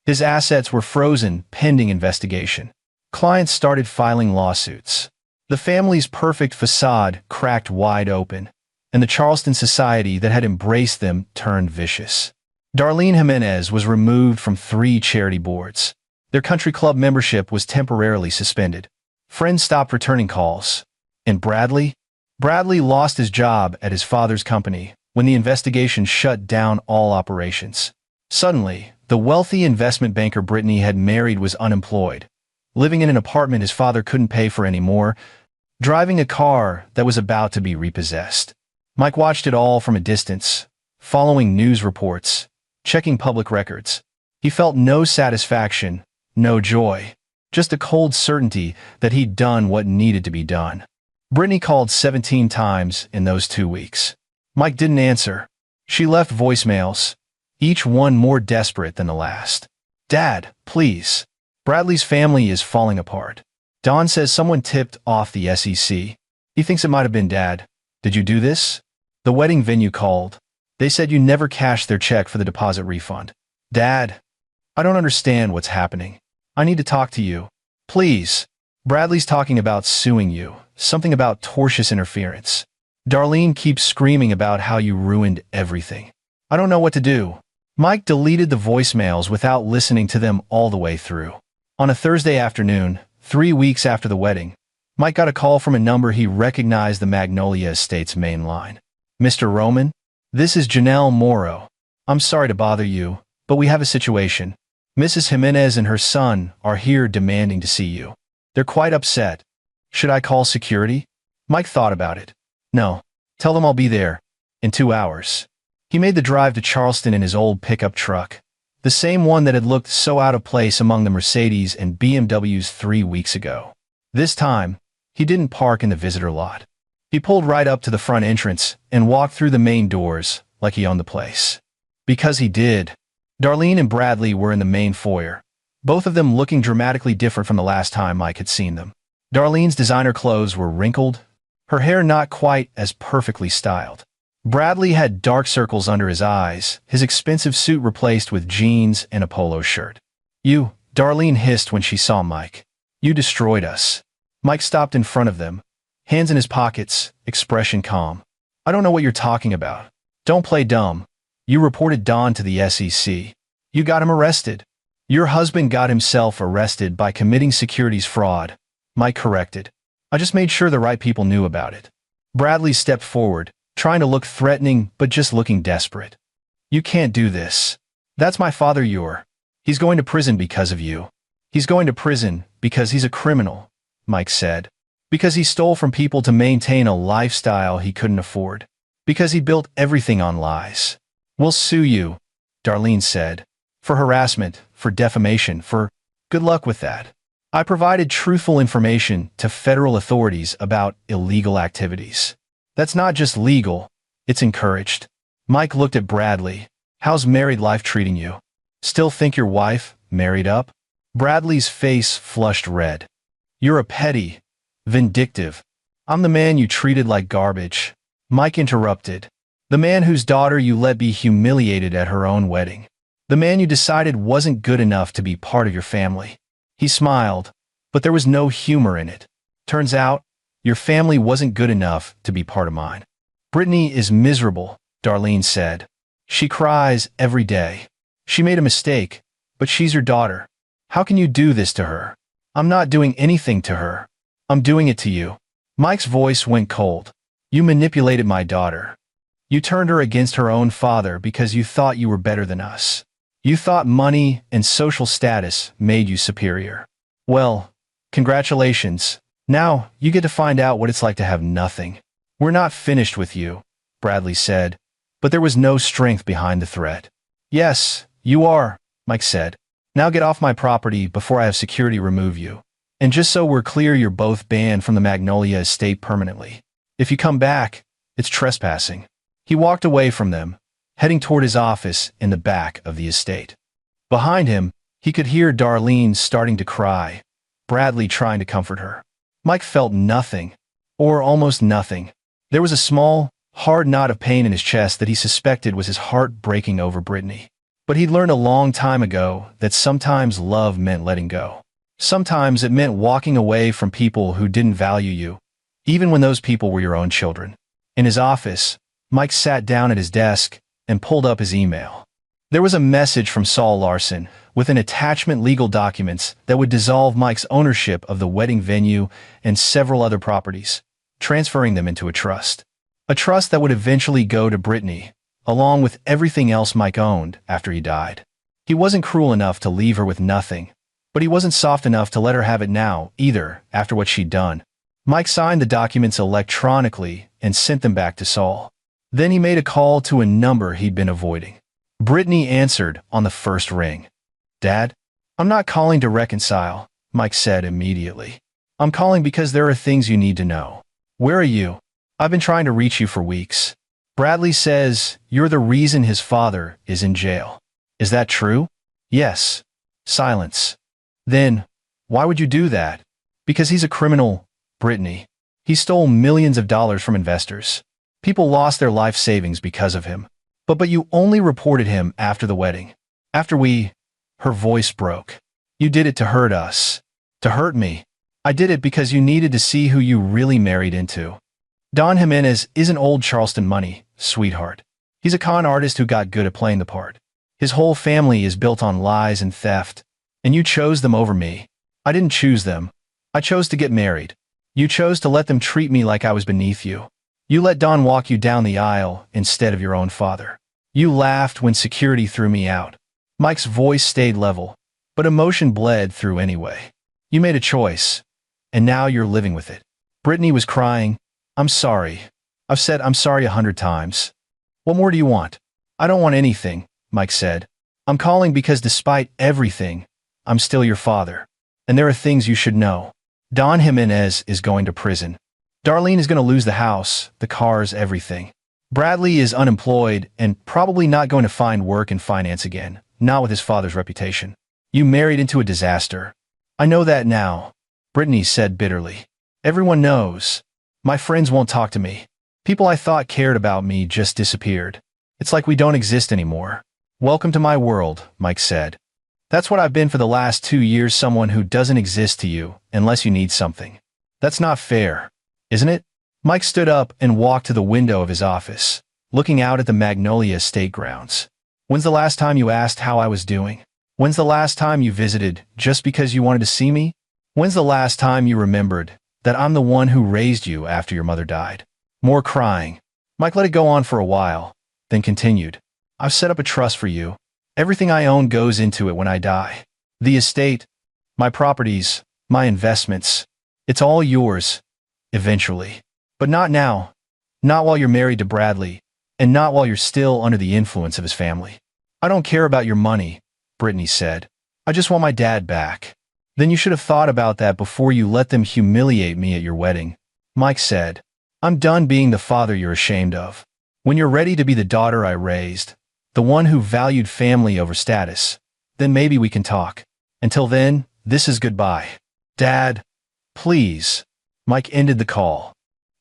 His assets were frozen pending investigation. Clients started filing lawsuits. The family's perfect facade cracked wide open, and the Charleston society that had embraced them turned vicious. Darlene Jimenez was removed from 3 charity boards. Their country club membership was temporarily suspended. Friends stopped returning calls. And Bradley? Bradley lost his job at his father's company when the investigation shut down all operations. Suddenly, the wealthy investment banker Brittany had married was unemployed, living in an apartment his father couldn't pay for anymore, driving a car that was about to be repossessed. Mike watched it all from a distance, following news reports, checking public records. He felt no satisfaction, no joy, just a cold certainty that he'd done what needed to be done. Brittany called 17 times in those 2 weeks. Mike didn't answer. She left voicemails, each one more desperate than the last. "Dad, please. Bradley's family is falling apart. Don says someone tipped off the SEC. He thinks it might have been Dad. Did you do this?" The wedding venue called. They said you never cashed their check for the deposit refund. "Dad, I don't understand what's happening. I need to talk to you. Please. Bradley's talking about suing you, something about tortious interference. Darlene keeps screaming about how you ruined everything. I don't know what to do." Mike deleted the voicemails without listening to them all the way through. On a Thursday afternoon, 3 weeks after the wedding, Mike got a call from a number he recognized: the Magnolia Estates main line. "Mr. Roman? This is Janelle Morrow. I'm sorry to bother you, but we have a situation. Mrs. Jimenez and her son are here demanding to see you. They're quite upset. Should I call security?" Mike thought about it. "No. Tell them I'll be there in 2 hours." He made the drive to Charleston in his old pickup truck, the same one that had looked so out of place among the Mercedes and BMWs 3 weeks ago. This time, he didn't park in the visitor lot. He pulled right up to the front entrance and walked through the main doors like he owned the place. Because he did. Darlene and Bradley were in the main foyer, both of them looking dramatically different from the last time Mike had seen them. Darlene's designer clothes were wrinkled, her hair not quite as perfectly styled. Bradley had dark circles under his eyes, his expensive suit replaced with jeans and a polo shirt. "You," Darlene hissed when she saw Mike. "You destroyed us." Mike stopped in front of them, hands in his pockets, expression calm. "I don't know what you're talking about. Don't play dumb. You reported Don to the SEC. You got him arrested." "Your husband got himself arrested by committing securities fraud," Mike corrected. "I just made sure the right people knew about it." Bradley stepped forward, trying to look threatening but just looking desperate. "You can't do this. That's my father. He's going to prison because of you." "He's going to prison because he's a criminal," Mike said. "Because he stole from people to maintain a lifestyle he couldn't afford. Because he built everything on lies." "We'll sue you," Darlene said. "For harassment, for defamation, for—" "Good luck with that. I provided truthful information to federal authorities about illegal activities. That's not just legal, it's encouraged." Mike looked at Bradley. "How's married life treating you? Still think your wife married up?" Bradley's face flushed red. "You're a petty, vindictive. I'm the man you treated like garbage." Mike interrupted. "The man whose daughter you let be humiliated at her own wedding. The man you decided wasn't good enough to be part of your family." He smiled, but there was no humor in it. "Turns out, your family wasn't good enough to be part of mine." "Brittany is miserable," Darlene said. "She cries every day. She made a mistake, but she's your daughter. How can you do this to her?" "I'm not doing anything to her. I'm doing it to you." Mike's voice went cold. "You manipulated my daughter. You turned her against her own father because you thought you were better than us. You thought money and social status made you superior. Well, congratulations. Now you get to find out what it's like to have nothing." "We're not finished with you," Bradley said, but there was no strength behind the threat. "Yes, you are," Mike said. "Now get off my property before I have security remove you. And just so we're clear, you're both banned from the Magnolia estate permanently. If you come back, it's trespassing." He walked away from them, heading toward his office in the back of the estate. Behind him, he could hear Darlene starting to cry, Bradley trying to comfort her. Mike felt nothing, or almost nothing. There was a small, hard knot of pain in his chest that he suspected was his heart breaking over Brittany. But he'd learned a long time ago that sometimes love meant letting go. Sometimes it meant walking away from people who didn't value you, even when those people were your own children. In his office, Mike sat down at his desk and pulled up his email. There was a message from Saul Larson with an attachment, legal documents that would dissolve Mike's ownership of the wedding venue and several other properties, transferring them into a trust. A trust that would eventually go to Brittany, along with everything else Mike owned after he died. He wasn't cruel enough to leave her with nothing, but he wasn't soft enough to let her have it now either after what she'd done. Mike signed the documents electronically and sent them back to Saul. Then he made a call to a number he'd been avoiding. Brittany answered on the first ring. "Dad, I'm not calling to reconcile," Mike said immediately. "I'm calling because there are things you need to know." "Where are you? I've been trying to reach you for weeks." "Bradley says you're the reason his father is in jail." "Is that true?" "Yes." Silence. "Then, why would you do that?" "Because he's a criminal, Brittany. He stole millions of dollars from investors. People lost their life savings because of him. But you only reported him after the wedding. After we—" Her voice broke. "You did it to hurt us. To hurt me. I did it because you needed to see who you really married into. Don Jimenez isn't old Charleston money, sweetheart. He's a con artist who got good at playing the part. His whole family is built on lies and theft. And you chose them over me. I didn't choose them. I chose to get married. You chose to let them treat me like I was beneath you. You let Don walk you down the aisle instead of your own father. You laughed when security threw me out." Mike's voice stayed level, but emotion bled through anyway. "You made a choice, and now you're living with it." Brittany was crying. "I'm sorry. I've said I'm sorry 100 times. What more do you want?" "I don't want anything," Mike said. "I'm calling because despite everything, I'm still your father. And there are things you should know. Don Jimenez is going to prison. Darlene is going to lose the house, the cars, everything. Bradley is unemployed and probably not going to find work in finance again, not with his father's reputation. You married into a disaster. I know that now," Brittany said bitterly. "Everyone knows. My friends won't talk to me. People I thought cared about me just disappeared. It's like we don't exist anymore. Welcome to my world, Mike said. That's what I've been for the last 2 years, someone who doesn't exist to you unless you need something. That's not fair, isn't it? Mike stood up and walked to the window of his office, looking out at the Magnolia Estate grounds. When's the last time you asked how I was doing? When's the last time you visited just because you wanted to see me? When's the last time you remembered that I'm the one who raised you after your mother died? More crying. Mike let it go on for a while, then continued. I've set up a trust for you. Everything I own goes into it when I die. The estate, my properties, my investments. It's all yours, eventually. But not now. Not while you're married to Bradley, and not while you're still under the influence of his family. I don't care about your money, Brittany said. I just want my dad back. Then you should have thought about that before you let them humiliate me at your wedding, Mike said. I'm done being the father you're ashamed of. When you're ready to be the daughter I raised, the one who valued family over status, then maybe we can talk. Until then, this is goodbye. Dad, please. Mike ended the call.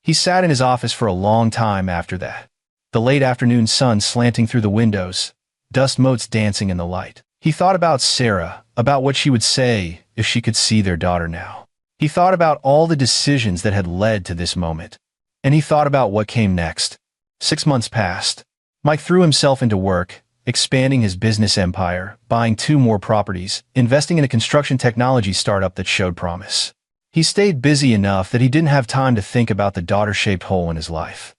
He sat in his office for a long time after that. The late afternoon sun slanting through the windows, dust motes dancing in the light. He thought about Sarah, about what she would say if she could see their daughter now. He thought about all the decisions that had led to this moment. And he thought about what came next. 6 months passed. Mike threw himself into work, expanding his business empire, buying 2 more properties, investing in a construction technology startup that showed promise. He stayed busy enough that he didn't have time to think about the daughter-shaped hole in his life.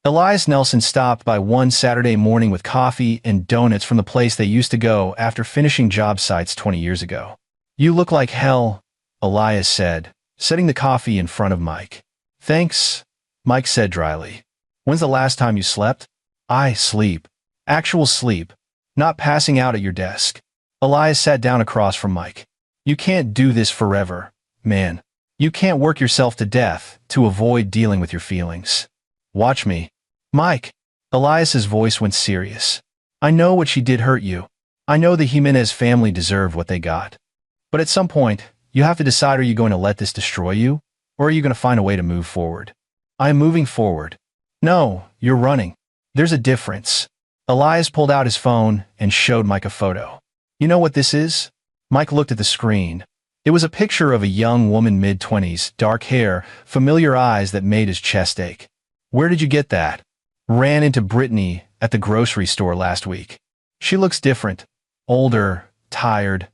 Elias Nelson stopped by one Saturday morning with coffee and donuts from the place they used to go after finishing job sites 20 years ago. You look like hell, Elias said, setting the coffee in front of Mike. Thanks, Mike said dryly. When's the last time you slept? I sleep. Actual sleep. Not passing out at your desk. Elias sat down across from Mike. You can't do this forever, man. You can't work yourself to death to avoid dealing with your feelings. Watch me. Mike. Elias's voice went serious. I know what she did hurt you. I know the Jimenez family deserved what they got. But at some point, you have to decide, are you going to let this destroy you? Or are you going to find a way to move forward? I am moving forward. No, you're running. There's a difference. Elias pulled out his phone and showed Mike a photo. You know what this is? Mike looked at the screen. It was a picture of a young woman mid-20s, dark hair, familiar eyes that made his chest ache. Where did you get that? Ran into Brittany at the grocery store last week. She looks different, older, tired.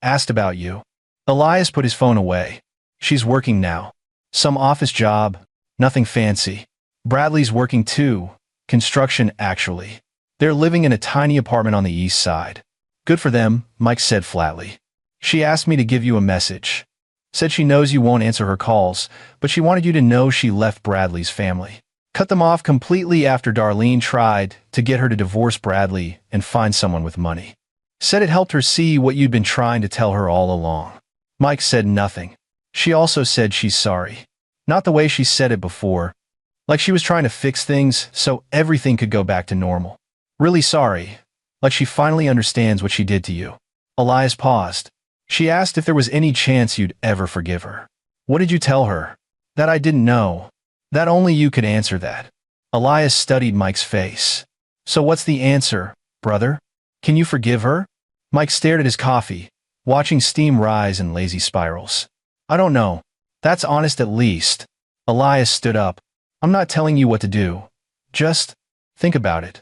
Asked about you. Elias put his phone away. She's working now. Some office job, nothing fancy. Bradley's working too. Construction, actually. They're living in a tiny apartment on the east side. Good for them, Mike said flatly. She asked me to give you a message. Said she knows you won't answer her calls, but she wanted you to know she left Bradley's family. Cut them off completely after Darlene tried to get her to divorce Bradley and find someone with money. Said it helped her see what you'd been trying to tell her all along. Mike said nothing. She also said she's sorry. Not the way she said it before. Like she was trying to fix things so everything could go back to normal. Really sorry. Like she finally understands what she did to you. Elias paused. She asked if there was any chance you'd ever forgive her. What did you tell her? That I didn't know. That only you could answer that. Elias studied Mike's face. So what's the answer, brother? Can you forgive her? Mike stared at his coffee, watching steam rise in lazy spirals. I don't know. That's honest at least. Elias stood up. I'm not telling you what to do. Just think about it.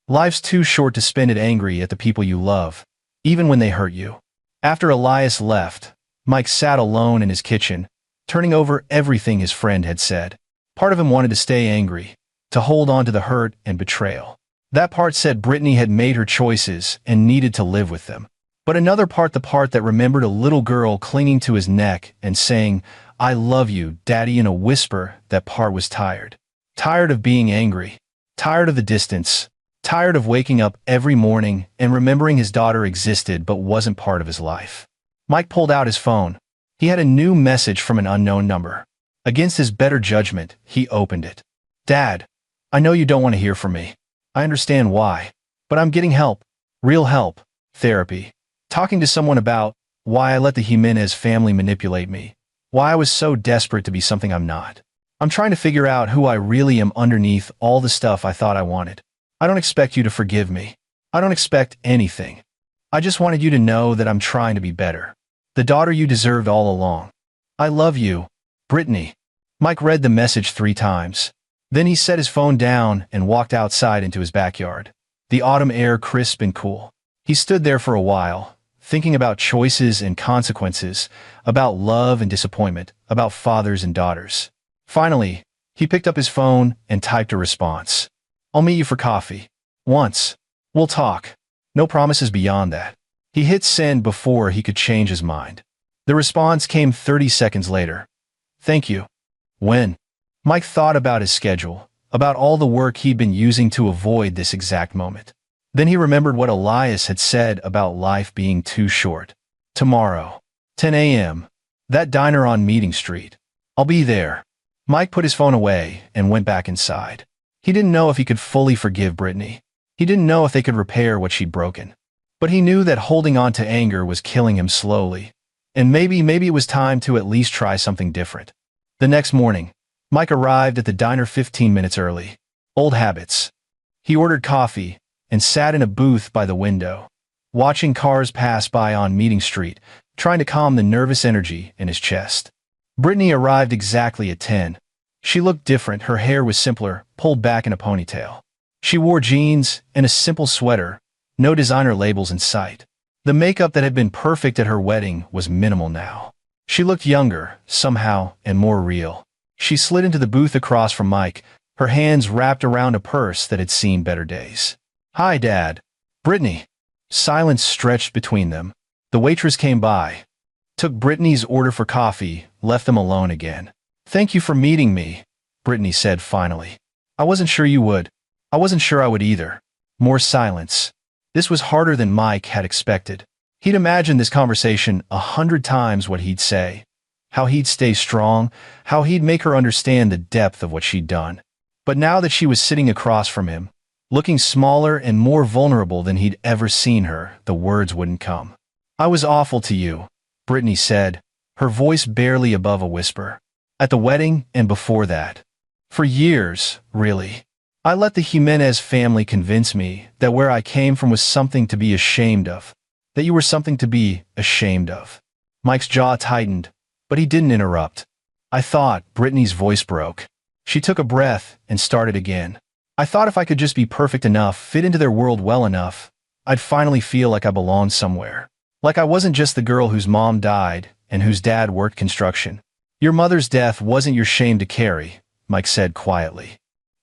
Life's too short to spend it angry at the people you love, even when they hurt you. After Elias left, Mike sat alone in his kitchen, turning over everything his friend had said. Part of him wanted to stay angry, to hold on to the hurt and betrayal. That part said Brittany had made her choices and needed to live with them. But another part, the part that remembered a little girl clinging to his neck and saying, I love you, Daddy, in a whisper, that part was tired. Tired of being angry. Tired of the distance. Tired of waking up every morning and remembering his daughter existed but wasn't part of his life. Mike pulled out his phone. He had a new message from an unknown number. Against his better judgment, he opened it. Dad, I know you don't want to hear from me. I understand why. But I'm getting help. Real help. Therapy. Talking to someone about why I let the Jimenez family manipulate me. Why I was so desperate to be something I'm not. I'm trying to figure out who I really am underneath all the stuff I thought I wanted. I don't expect you to forgive me. I don't expect anything. I just wanted you to know that I'm trying to be better. The daughter you deserved all along. I love you, Brittany." Mike read the message 3 times. Then he set his phone down and walked outside into his backyard. The autumn air crisp and cool. He stood there for a while, thinking about choices and consequences, about love and disappointment, about fathers and daughters. Finally, he picked up his phone and typed a response. "I'll meet you for coffee. Once. We'll talk. No promises beyond that." He hit send before he could change his mind. The response came 30 seconds later. "Thank you. When?" Mike thought about his schedule, about all the work he'd been using to avoid this exact moment. Then he remembered what Elias had said about life being too short. "Tomorrow. 10 a.m. That diner on Meeting Street. I'll be there." Mike put his phone away and went back inside. He didn't know if he could fully forgive Brittany. He didn't know if they could repair what she'd broken. But he knew that holding on to anger was killing him slowly. And maybe it was time to at least try something different. The next morning, Mike arrived at the diner 15 minutes early. Old habits. He ordered coffee and sat in a booth by the window, watching cars pass by on Meeting Street, trying to calm the nervous energy in his chest. Brittany arrived exactly at 10. She looked different. Her hair was simpler, pulled back in a ponytail. She wore jeans and a simple sweater, no designer labels in sight. The makeup that had been perfect at her wedding was minimal now. She looked younger, somehow, and more real. She slid into the booth across from Mike, her hands wrapped around a purse that had seen better days. "Hi, Dad." "Brittany." Silence stretched between them. The waitress came by, took Brittany's order for coffee, left them alone again. "Thank you for meeting me," Brittany said finally. "I wasn't sure you would. I wasn't sure I would either." More silence. This was harder than Mike had expected. He'd imagined this conversation 100 times what he'd say, how he'd stay strong, how he'd make her understand the depth of what she'd done. But now that she was sitting across from him, looking smaller and more vulnerable than he'd ever seen her, the words wouldn't come. "I was awful to you," Brittany said, her voice barely above a whisper. "At the wedding and before that. For years, really. I let the Jimenez family convince me that where I came from was something to be ashamed of, that you were something to be ashamed of." Mike's jaw tightened, but he didn't interrupt. "I thought," Brittany's voice broke. She took a breath and started again. "I thought if I could just be perfect enough, fit into their world well enough, I'd finally feel like I belonged somewhere. Like I wasn't just the girl whose mom died and whose dad worked construction." "Your mother's death wasn't your shame to carry," Mike said quietly.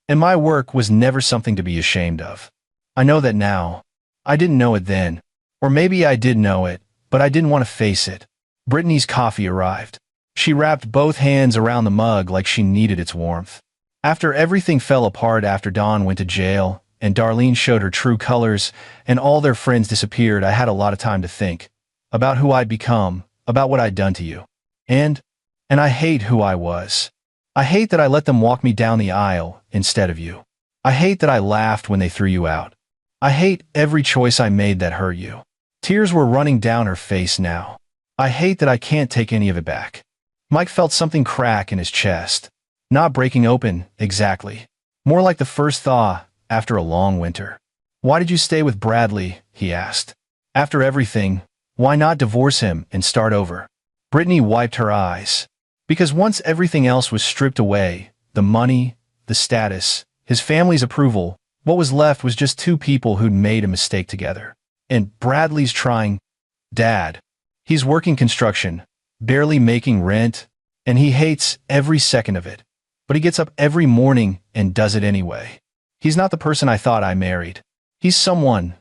"And my work was never something to be ashamed of. I know that now. I didn't know it then. Or maybe I did know it, but I didn't want to face it." Brittany's coffee arrived. She wrapped both hands around the mug like she needed its warmth. After everything fell apart, after Dawn went to jail, and Darlene showed her true colors, and all their friends disappeared, I had a lot of time to think. About who I'd become, about what I'd done to you. And I hate who I was. I hate that I let them walk me down the aisle instead of you. I hate that I laughed when they threw you out. I hate every choice I made that hurt you." Tears were running down her face now. "I hate that I can't take any of it back." Mike felt something crack in his chest. Not breaking open, exactly. More like the first thaw after a long winter. "Why did you stay with Bradley?" he asked. "After everything, why not divorce him and start over?" Brittany wiped her eyes. Because once everything else was stripped away, the money, the status, his family's approval, what was left was just 2 people who'd made a mistake together. And Bradley's trying. Dad. He's working construction, barely making rent, and he hates every second of it. But he gets up every morning and does it anyway. He's not the person I thought I married. He's someone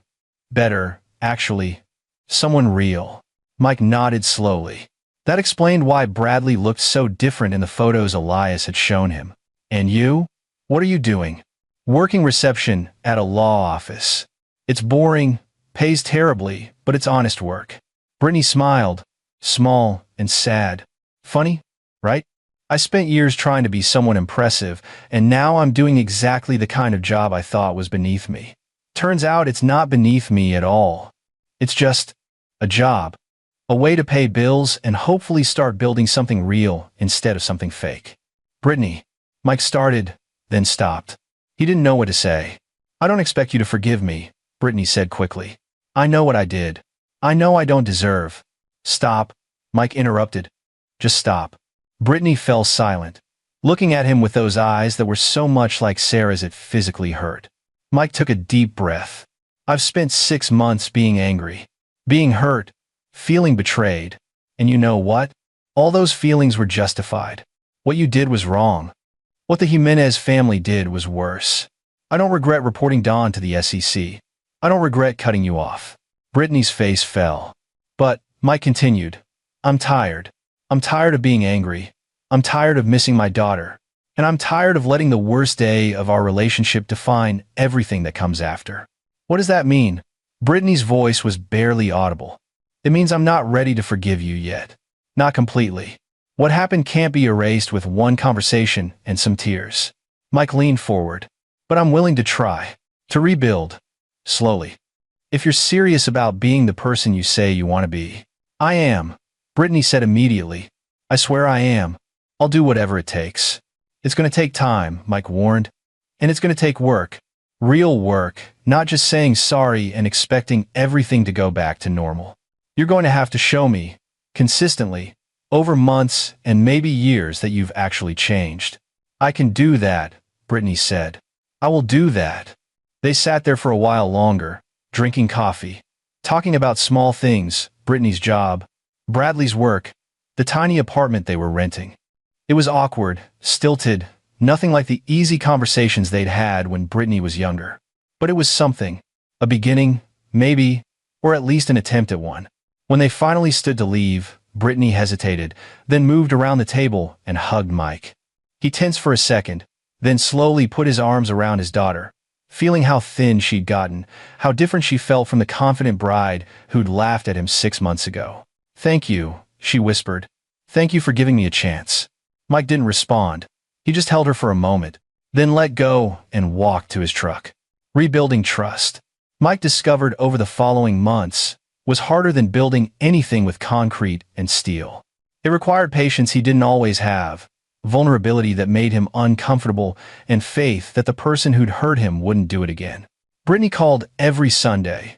better, actually. Someone real. Mike nodded slowly. That explained why Bradley looked so different in the photos Elias had shown him. "And you? What are you doing?" "Working reception at a law office. It's boring, pays terribly, but it's honest work." Brittany smiled, small and sad. "Funny, right? I spent years trying to be someone impressive, and now I'm doing exactly the kind of job I thought was beneath me. Turns out it's not beneath me at all. It's just a job. A way to pay bills and hopefully start building something real instead of something fake." "Brittany." Mike started, then stopped. He didn't know what to say. I don't expect you to forgive me, Brittany said quickly. I know what I did. I know I don't deserve. Stop, Mike interrupted. Just stop. Brittany fell silent, looking at him with those eyes that were so much like Sarah's it physically hurt. Mike took a deep breath. I've spent 6 months being angry, being hurt, feeling betrayed. And you know what? All those feelings were justified. What you did was wrong. What the Jimenez family did was worse. I don't regret reporting Dawn to the SEC. I don't regret cutting you off. Brittany's face fell. But, Mike continued, I'm tired. I'm tired of being angry. I'm tired of missing my daughter. And I'm tired of letting the worst day of our relationship define everything that comes after. What does that mean? Brittany's voice was barely audible. It means I'm not ready to forgive you yet. Not completely. What happened can't be erased with one conversation and some tears. Mike leaned forward. But I'm willing to try. To rebuild. Slowly. If you're serious about being the person you say you want to be. I am. Brittany said immediately. I swear I am. I'll do whatever it takes. It's going to take time, Mike warned. And it's going to take work. Real work, not just saying sorry and expecting everything to go back to normal. You're going to have to show me, consistently, over months and maybe years that you've actually changed. I can do that, Brittany said. I will do that. They sat there for a while longer, drinking coffee, talking about small things, Brittany's job, Bradley's work, the tiny apartment they were renting. It was awkward, stilted, nothing like the easy conversations they'd had when Brittany was younger. But it was something. A beginning, maybe, or at least an attempt at one. When they finally stood to leave, Brittany hesitated, then moved around the table and hugged Mike. He tensed for a second, then slowly put his arms around his daughter, feeling how thin she'd gotten, how different she felt from the confident bride who'd laughed at him 6 months ago. Thank you, she whispered. Thank you for giving me a chance. Mike didn't respond. He just held her for a moment, then let go and walked to his truck. Rebuilding trust. Mike discovered over the following months was harder than building anything with concrete and steel. It required patience he didn't always have, vulnerability that made him uncomfortable, and faith that the person who'd hurt him wouldn't do it again. Brittany called every Sunday.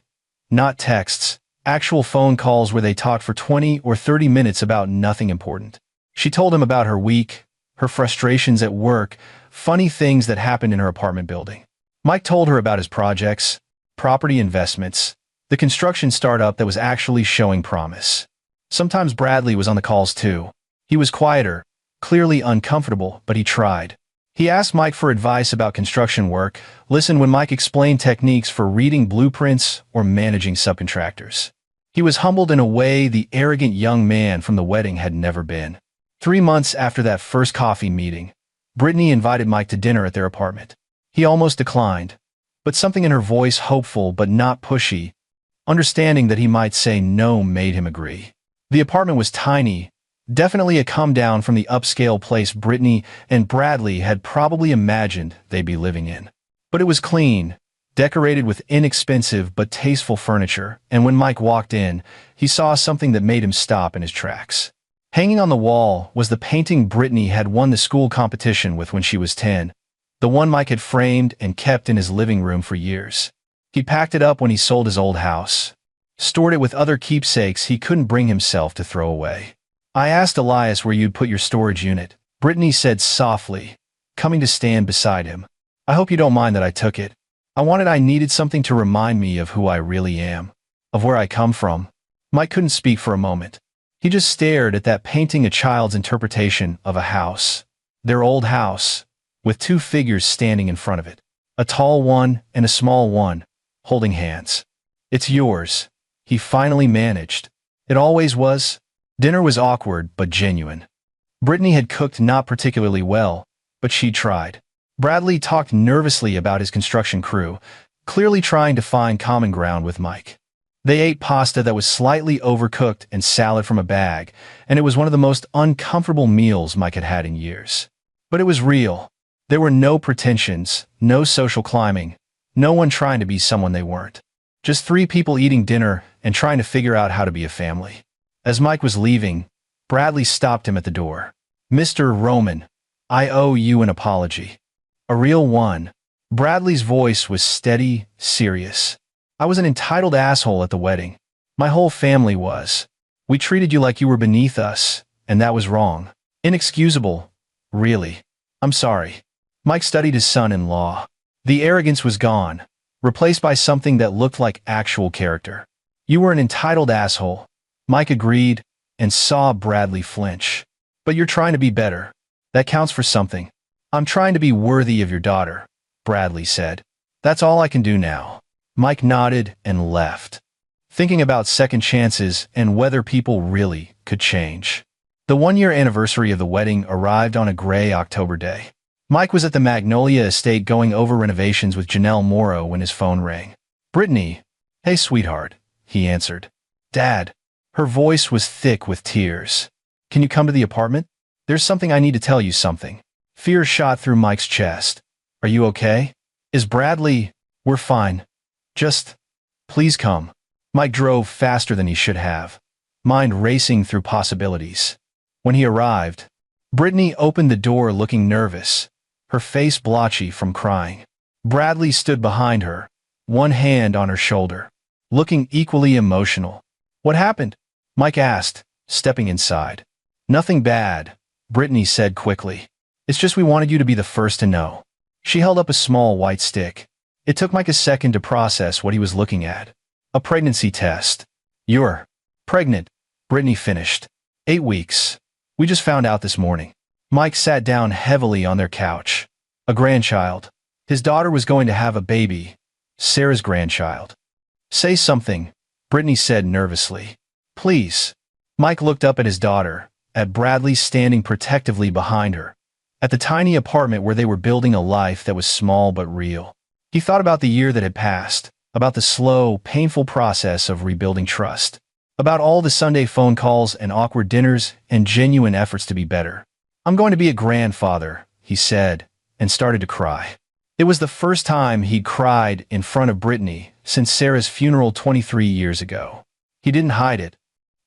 Not texts, actual phone calls where they talked for 20 or 30 minutes about nothing important. She told him about her week, her frustrations at work, funny things that happened in her apartment building. Mike told her about his projects, property investments, the construction startup that was actually showing promise. Sometimes Bradley was on the calls too. He was quieter, clearly uncomfortable, but he tried. He asked Mike for advice about construction work, listened when Mike explained techniques for reading blueprints or managing subcontractors. He was humbled in a way the arrogant young man from the wedding had never been. 3 months after that first coffee meeting, Brittany invited Mike to dinner at their apartment. He almost declined, but something in her voice, hopeful but not pushy, understanding that he might say no, made him agree. The apartment was tiny, definitely a come down from the upscale place Brittany and Bradley had probably imagined they'd be living in. But it was clean, decorated with inexpensive but tasteful furniture, and when Mike walked in, he saw something that made him stop in his tracks. Hanging on the wall was the painting Brittany had won the school competition with when she was 10, the one Mike had framed and kept in his living room for years. He packed it up when he sold his old house, stored it with other keepsakes he couldn't bring himself to throw away. I asked Elias where you'd put your storage unit, Brittany said softly, coming to stand beside him. I hope you don't mind that I took it. I needed something to remind me of who I really am, of where I come from. Mike couldn't speak for a moment. He just stared at that painting, a child's interpretation of a house. Their old house, with 2 figures standing in front of it. A tall one and a small one, holding hands. It's yours, he finally managed. It always was. Dinner was awkward but genuine. Brittany had cooked not particularly well, but she tried. Bradley talked nervously about his construction crew, clearly trying to find common ground with Mike. They ate pasta that was slightly overcooked and salad from a bag, and it was one of the most uncomfortable meals Mike had had in years. But it was real. There were no pretensions, no social climbing, no one trying to be someone they weren't. Just 3 people eating dinner and trying to figure out how to be a family. As Mike was leaving, Bradley stopped him at the door. Mr. Roman, I owe you an apology. A real one. Bradley's voice was steady, serious. I was an entitled asshole at the wedding. My whole family was. We treated you like you were beneath us, and that was wrong. Inexcusable. Really. I'm sorry. Mike studied his son-in-law. The arrogance was gone, replaced by something that looked like actual character. You were an entitled asshole. Mike agreed and saw Bradley flinch. But you're trying to be better. That counts for something. I'm trying to be worthy of your daughter, Bradley said. That's all I can do now. Mike nodded and left, thinking about second chances and whether people really could change. The one-year anniversary of the wedding arrived on a gray October day. Mike was at the Magnolia estate going over renovations with Janelle Morrow when his phone rang. Brittany. Hey, sweetheart, he answered. Dad. Her voice was thick with tears. Can you come to the apartment? There's something I need to tell you something. Fear shot through Mike's chest. Are you okay? Is Bradley? We're fine. Just, please come. Mike drove faster than he should have, mind racing through possibilities. When he arrived, Brittany opened the door looking nervous, her face blotchy from crying. Bradley stood behind her, one hand on her shoulder, looking equally emotional. What happened? Mike asked, stepping inside. Nothing bad, Brittany said quickly. It's just we wanted you to be the first to know. She held up a small white stick. It took Mike a second to process what he was looking at. A pregnancy test. You're pregnant, Brittany finished. 8 weeks. We just found out this morning. Mike sat down heavily on their couch. A grandchild. His daughter was going to have a baby. Sarah's grandchild. Say something, Brittany said nervously. Please. Mike looked up at his daughter, at Bradley standing protectively behind her, at the tiny apartment where they were building a life that was small but real. He thought about the year that had passed, about the slow, painful process of rebuilding trust, about all the Sunday phone calls and awkward dinners and genuine efforts to be better. I'm going to be a grandfather, he said, and started to cry. It was the first time he'd cried in front of Brittany since Sarah's funeral 23 years ago. He didn't hide it,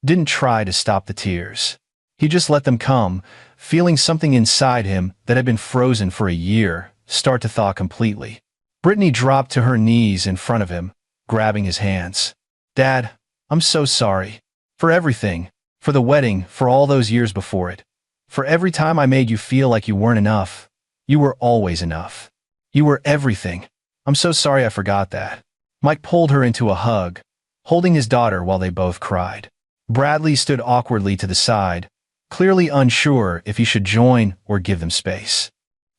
didn't try to stop the tears. He just let them come, feeling something inside him that had been frozen for a year start to thaw completely. Brittany dropped to her knees in front of him, grabbing his hands. Dad, I'm so sorry. For everything. For the wedding, for all those years before it. For every time I made you feel like you weren't enough. You were always enough. You were everything. I'm so sorry I forgot that. Mike pulled her into a hug, holding his daughter while they both cried. Bradley stood awkwardly to the side, clearly unsure if he should join or give them space.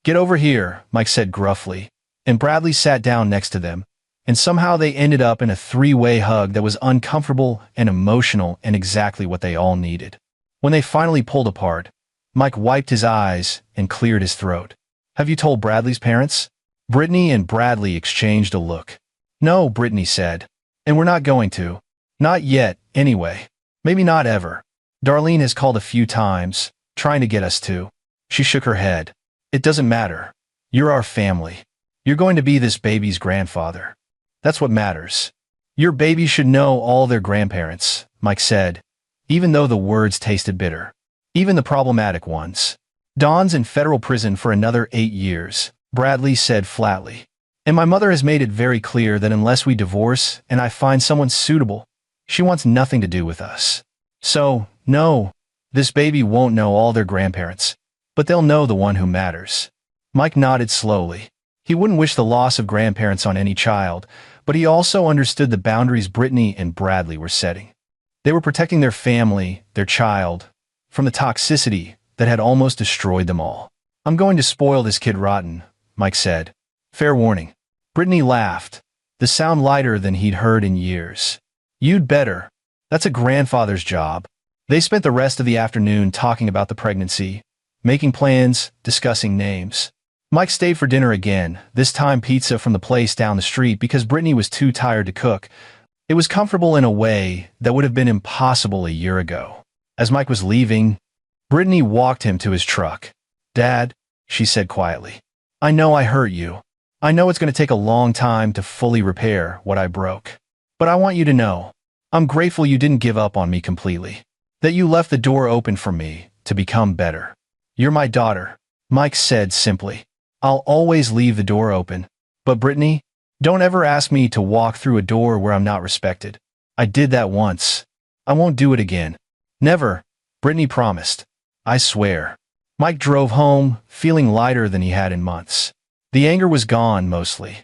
Get over here, Mike said gruffly, and Bradley sat down next to them, and somehow they ended up in a three-way hug that was uncomfortable and emotional and exactly what they all needed. When they finally pulled apart, Mike wiped his eyes and cleared his throat. Have you told Bradley's parents? Brittany and Bradley exchanged a look. No, Brittany said. And we're not going to. Not yet, anyway. Maybe not ever. Darlene has called a few times, trying to get us to. She shook her head. It doesn't matter. You're our family. You're going to be this baby's grandfather. That's what matters. Your baby should know all their grandparents, Mike said, even though the words tasted bitter. Even the problematic ones. Dawn's in federal prison for another 8 years, Bradley said flatly. And my mother has made it very clear that unless we divorce and I find someone suitable, she wants nothing to do with us. So, no, this baby won't know all their grandparents, but they'll know the one who matters. Mike nodded slowly. He wouldn't wish the loss of grandparents on any child, but he also understood the boundaries Brittany and Bradley were setting. They were protecting their family, their child, from the toxicity that had almost destroyed them all. I'm going to spoil this kid rotten, Mike said. Fair warning. Brittany laughed, the sound lighter than he'd heard in years. You'd better. That's a grandfather's job. They spent the rest of the afternoon talking about the pregnancy, making plans, discussing names. Mike stayed for dinner again, this time pizza from the place down the street because Brittany was too tired to cook. It was comfortable in a way that would have been impossible a year ago. As Mike was leaving, Brittany walked him to his truck. Dad, she said quietly, I know I hurt you. I know it's going to take a long time to fully repair what I broke. But I want you to know, I'm grateful you didn't give up on me completely. That you left the door open for me to become better. You're my daughter. Mike said simply. I'll always leave the door open. But Brittany, don't ever ask me to walk through a door where I'm not respected. I did that once. I won't do it again. Never, Brittany promised. I swear. Mike drove home, feeling lighter than he had in months. The anger was gone, mostly.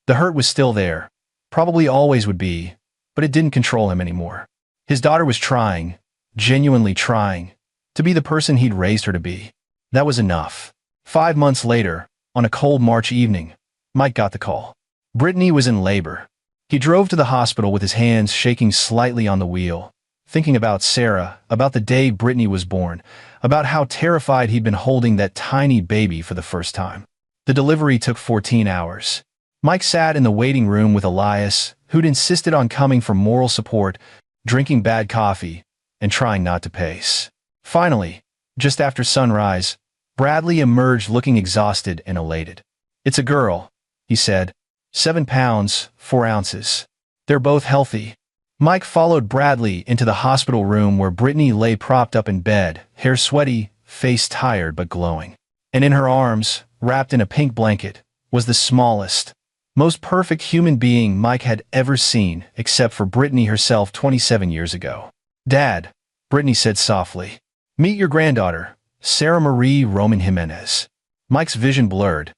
The hurt was still there. Probably always would be, but it didn't control him anymore. His daughter was trying, genuinely trying, to be the person he'd raised her to be. That was enough. 5 months later, on a cold March evening, Mike got the call. Brittany was in labor. He drove to the hospital with his hands shaking slightly on the wheel, thinking about Sarah, about the day Brittany was born, about how terrified he'd been holding that tiny baby for the first time. The delivery took 14 hours. Mike sat in the waiting room with Elias, who'd insisted on coming for moral support, drinking bad coffee, and trying not to pace. Finally, just after sunrise, Bradley emerged looking exhausted and elated. It's a girl, he said. 7 pounds, 4 ounces. They're both healthy. Mike followed Bradley into the hospital room where Brittany lay propped up in bed, hair sweaty, face tired but glowing. And in her arms, wrapped in a pink blanket, was the smallest, most perfect human being Mike had ever seen, except for Brittany herself 27 years ago. Dad, Brittany said softly. Meet your granddaughter, Sarah Marie Roman Jimenez. Mike's vision blurred.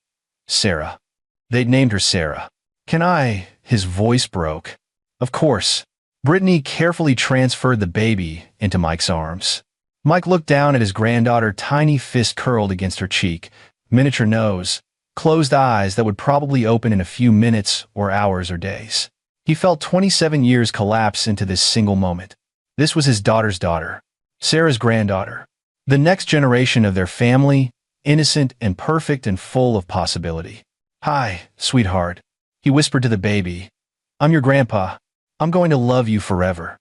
Sarah. They'd named her Sarah. Can I? His voice broke. Of course. Brittany carefully transferred the baby into Mike's arms. Mike looked down at his granddaughter, tiny fist curled against her cheek, miniature nose, closed eyes that would probably open in a few minutes or hours or days. He felt 27 years collapse into this single moment. This was his daughter's daughter, Sarah's granddaughter. The next generation of their family, innocent and perfect and full of possibility. Hi, sweetheart, he whispered to the baby. I'm your grandpa. I'm going to love you forever.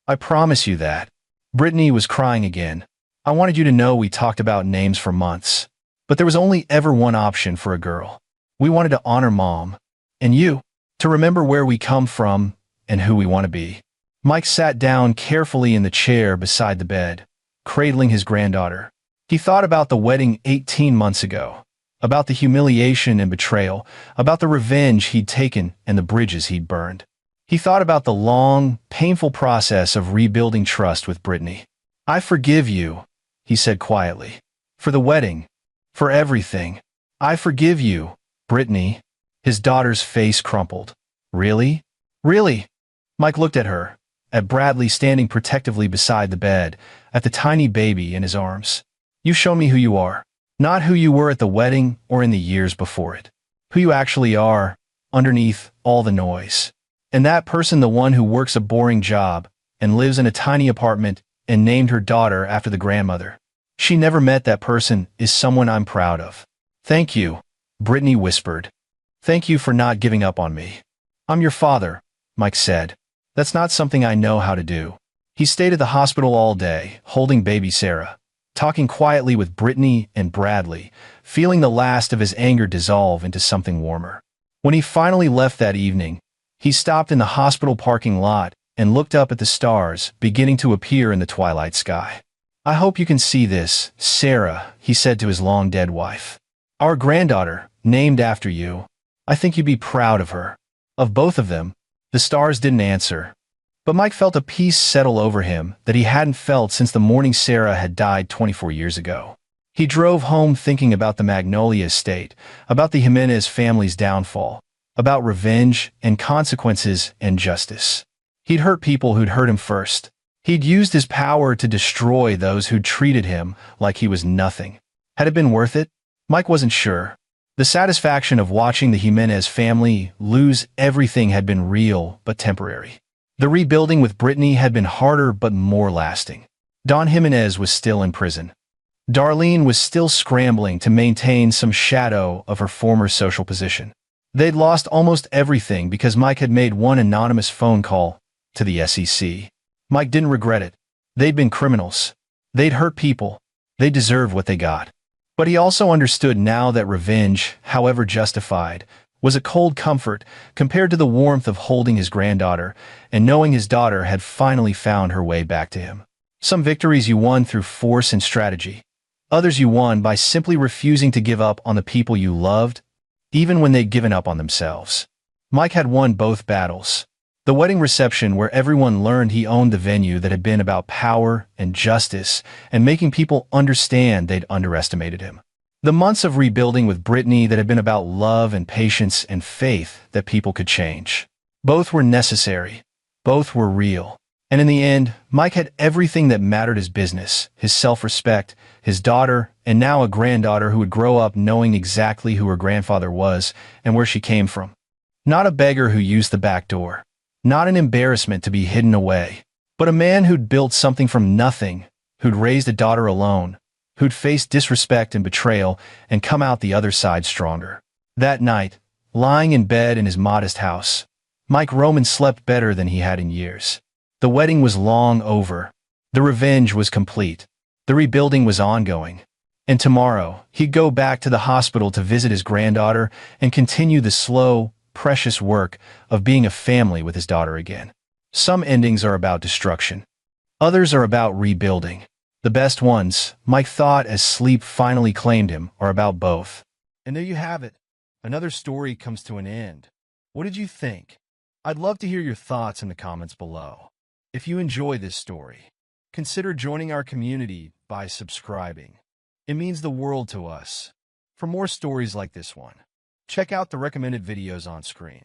I promise you that. Brittany was crying again. I wanted you to know we talked about names for months. But there was only ever one option for a girl. We wanted to honor Mom. And you. To remember where we come from and who we want to be. Mike sat down carefully in the chair beside the bed, cradling his granddaughter. He thought about the wedding 18 months ago. About the humiliation and betrayal. About the revenge he'd taken and the bridges he'd burned. He thought about the long, painful process of rebuilding trust with Brittany. I forgive you, he said quietly. For the wedding. For everything. I forgive you, Brittany. His daughter's face crumpled. Really? Really? Mike looked at her, at Bradley standing protectively beside the bed, at the tiny baby in his arms. You show me who you are. Not who you were at the wedding or in the years before it. Who you actually are, underneath all the noise. And that person, the one who works a boring job and lives in a tiny apartment and named her daughter after the grandmother. She never met that person, is someone I'm proud of. Thank you, Brittany whispered. Thank you for not giving up on me. I'm your father, Mike said. That's not something I know how to do. He stayed at the hospital all day, holding baby Sarah, talking quietly with Brittany and Bradley, feeling the last of his anger dissolve into something warmer. When he finally left that evening, he stopped in the hospital parking lot and looked up at the stars beginning to appear in the twilight sky. I hope you can see this, Sarah, he said to his long-dead wife. Our granddaughter, named after you. I think you'd be proud of her. Of both of them. The stars didn't answer. But Mike felt a peace settle over him that he hadn't felt since the morning Sarah had died 24 years ago. He drove home thinking about the Magnolia estate, about the Jimenez family's downfall, about revenge and consequences and justice. He'd hurt people who'd hurt him first. He'd used his power to destroy those who'd treated him like he was nothing. Had it been worth it? Mike wasn't sure. The satisfaction of watching the Jimenez family lose everything had been real but temporary. The rebuilding with Brittany had been harder but more lasting. Don Jimenez was still in prison. Darlene was still scrambling to maintain some shadow of her former social position. They'd lost almost everything because Mike had made one anonymous phone call to the SEC. Mike didn't regret it. They'd been criminals. They'd hurt people. They deserved what they got. But he also understood now that revenge, however justified, was a cold comfort compared to the warmth of holding his granddaughter and knowing his daughter had finally found her way back to him. Some victories you won through force and strategy. Others you won by simply refusing to give up on the people you loved, even when they'd given up on themselves. Mike had won both battles. The wedding reception where everyone learned he owned the venue that had been about power and justice and making people understand they'd underestimated him. The months of rebuilding with Brittany that had been about love and patience and faith that people could change. Both were necessary. Both were real. And in the end, Mike had everything that mattered: his business, his self-respect, his daughter, and now a granddaughter who would grow up knowing exactly who her grandfather was and where she came from. Not a beggar who used the back door. Not an embarrassment to be hidden away, but a man who'd built something from nothing, who'd raised a daughter alone, who'd faced disrespect and betrayal and come out the other side stronger. That night, lying in bed in his modest house, Mike Roman slept better than he had in years. The wedding was long over. The revenge was complete. The rebuilding was ongoing. And tomorrow, he'd go back to the hospital to visit his granddaughter and continue the slow, precious work of being a family with his daughter again. Some endings are about destruction. Others are about rebuilding. The best ones, Mike thought as sleep finally claimed him, are about both. And there you have it. Another story comes to an end. What did you think? I'd love to hear your thoughts in the comments below. If you enjoy this story, consider joining our community by subscribing. It means the world to us. For more stories like this one, check out the recommended videos on screen,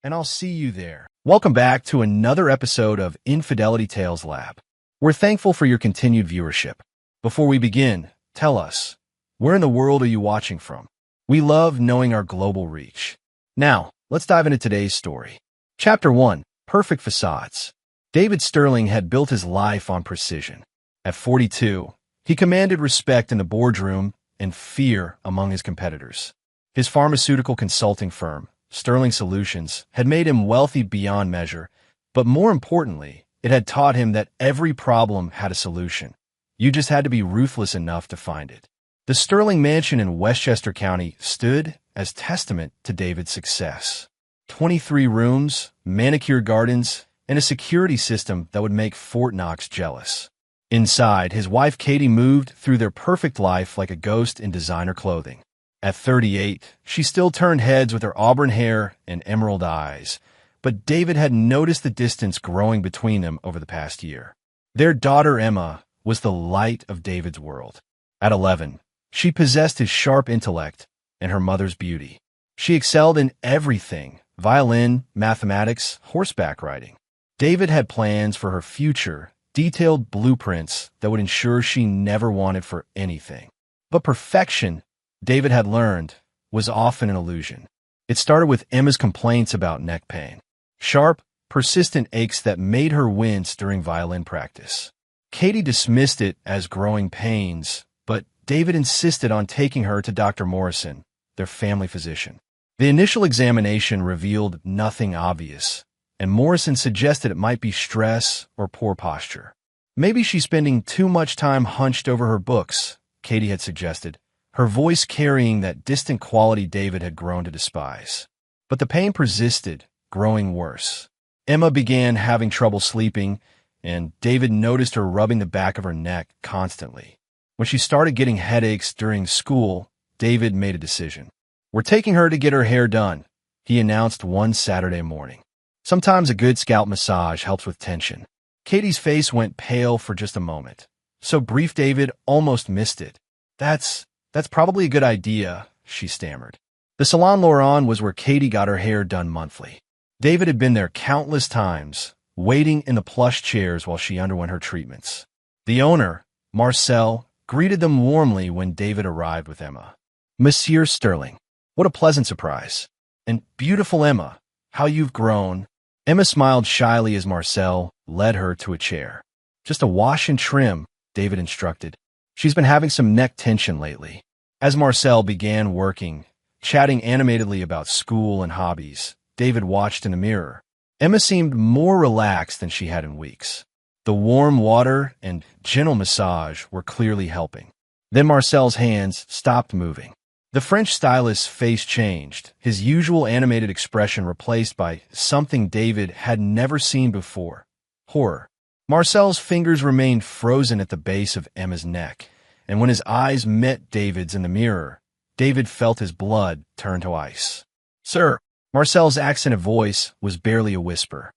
and I'll see you there. Welcome back to another episode of Infidelity Tales Lab. We're thankful for your continued viewership. Before we begin, tell us, where in the world are you watching from? We love knowing our global reach. Now, let's dive into today's story. Chapter 1, Perfect Facades. David Sterling had built his life on precision. At 42, he commanded respect in the boardroom and fear among his competitors. His pharmaceutical consulting firm, Sterling Solutions, had made him wealthy beyond measure, but more importantly, it had taught him that every problem had a solution. You just had to be ruthless enough to find it. The Sterling Mansion in Westchester County stood as testament to David's success. 23 rooms, manicured gardens, and a security system that would make Fort Knox jealous. Inside, his wife Katie moved through their perfect life like a ghost in designer clothing. At 38, she still turned heads with her auburn hair and emerald eyes, but David had noticed the distance growing between them over the past year. Their daughter Emma was the light of David's world. At 11, she possessed his sharp intellect and her mother's beauty. She excelled in everything: violin, mathematics, horseback riding. David had plans for her future, detailed blueprints that would ensure she never wanted for anything. But perfection, David had learned, was often an illusion. It started with Emma's complaints about neck pain. Sharp, persistent aches that made her wince during violin practice. Katie dismissed it as growing pains, but David insisted on taking her to Dr. Morrison, their family physician. The initial examination revealed nothing obvious, and Morrison suggested it might be stress or poor posture. Maybe she's spending too much time hunched over her books, Katie had suggested, her voice carrying that distant quality David had grown to despise. But the pain persisted, growing worse. Emma began having trouble sleeping, and David noticed her rubbing the back of her neck constantly. When she started getting headaches during school, David made a decision. "We're taking her to get her hair done," he announced one Saturday morning. Sometimes a good scalp massage helps with tension. Katie's face went pale for just a moment. So brief David almost missed it. That's probably a good idea," she stammered. The Salon Laurent was where Katie got her hair done monthly. David had been there countless times, waiting in the plush chairs while she underwent her treatments. The owner, Marcel, greeted them warmly when David arrived with Emma. "Monsieur Sterling, what a pleasant surprise. And beautiful Emma, how you've grown." Emma smiled shyly as Marcel led her to a chair. "Just a wash and trim," David instructed. "She's been having some neck tension lately." As Marcel began working, chatting animatedly about school and hobbies, David watched in the mirror. Emma seemed more relaxed than she had in weeks. The warm water and gentle massage were clearly helping. Then Marcel's hands stopped moving. The French stylist's face changed, his usual animated expression replaced by something David had never seen before: horror. Marcel's fingers remained frozen at the base of Emma's neck, and when his eyes met David's in the mirror, David felt his blood turn to ice. "Sir," Marcel's accented voice was barely a whisper.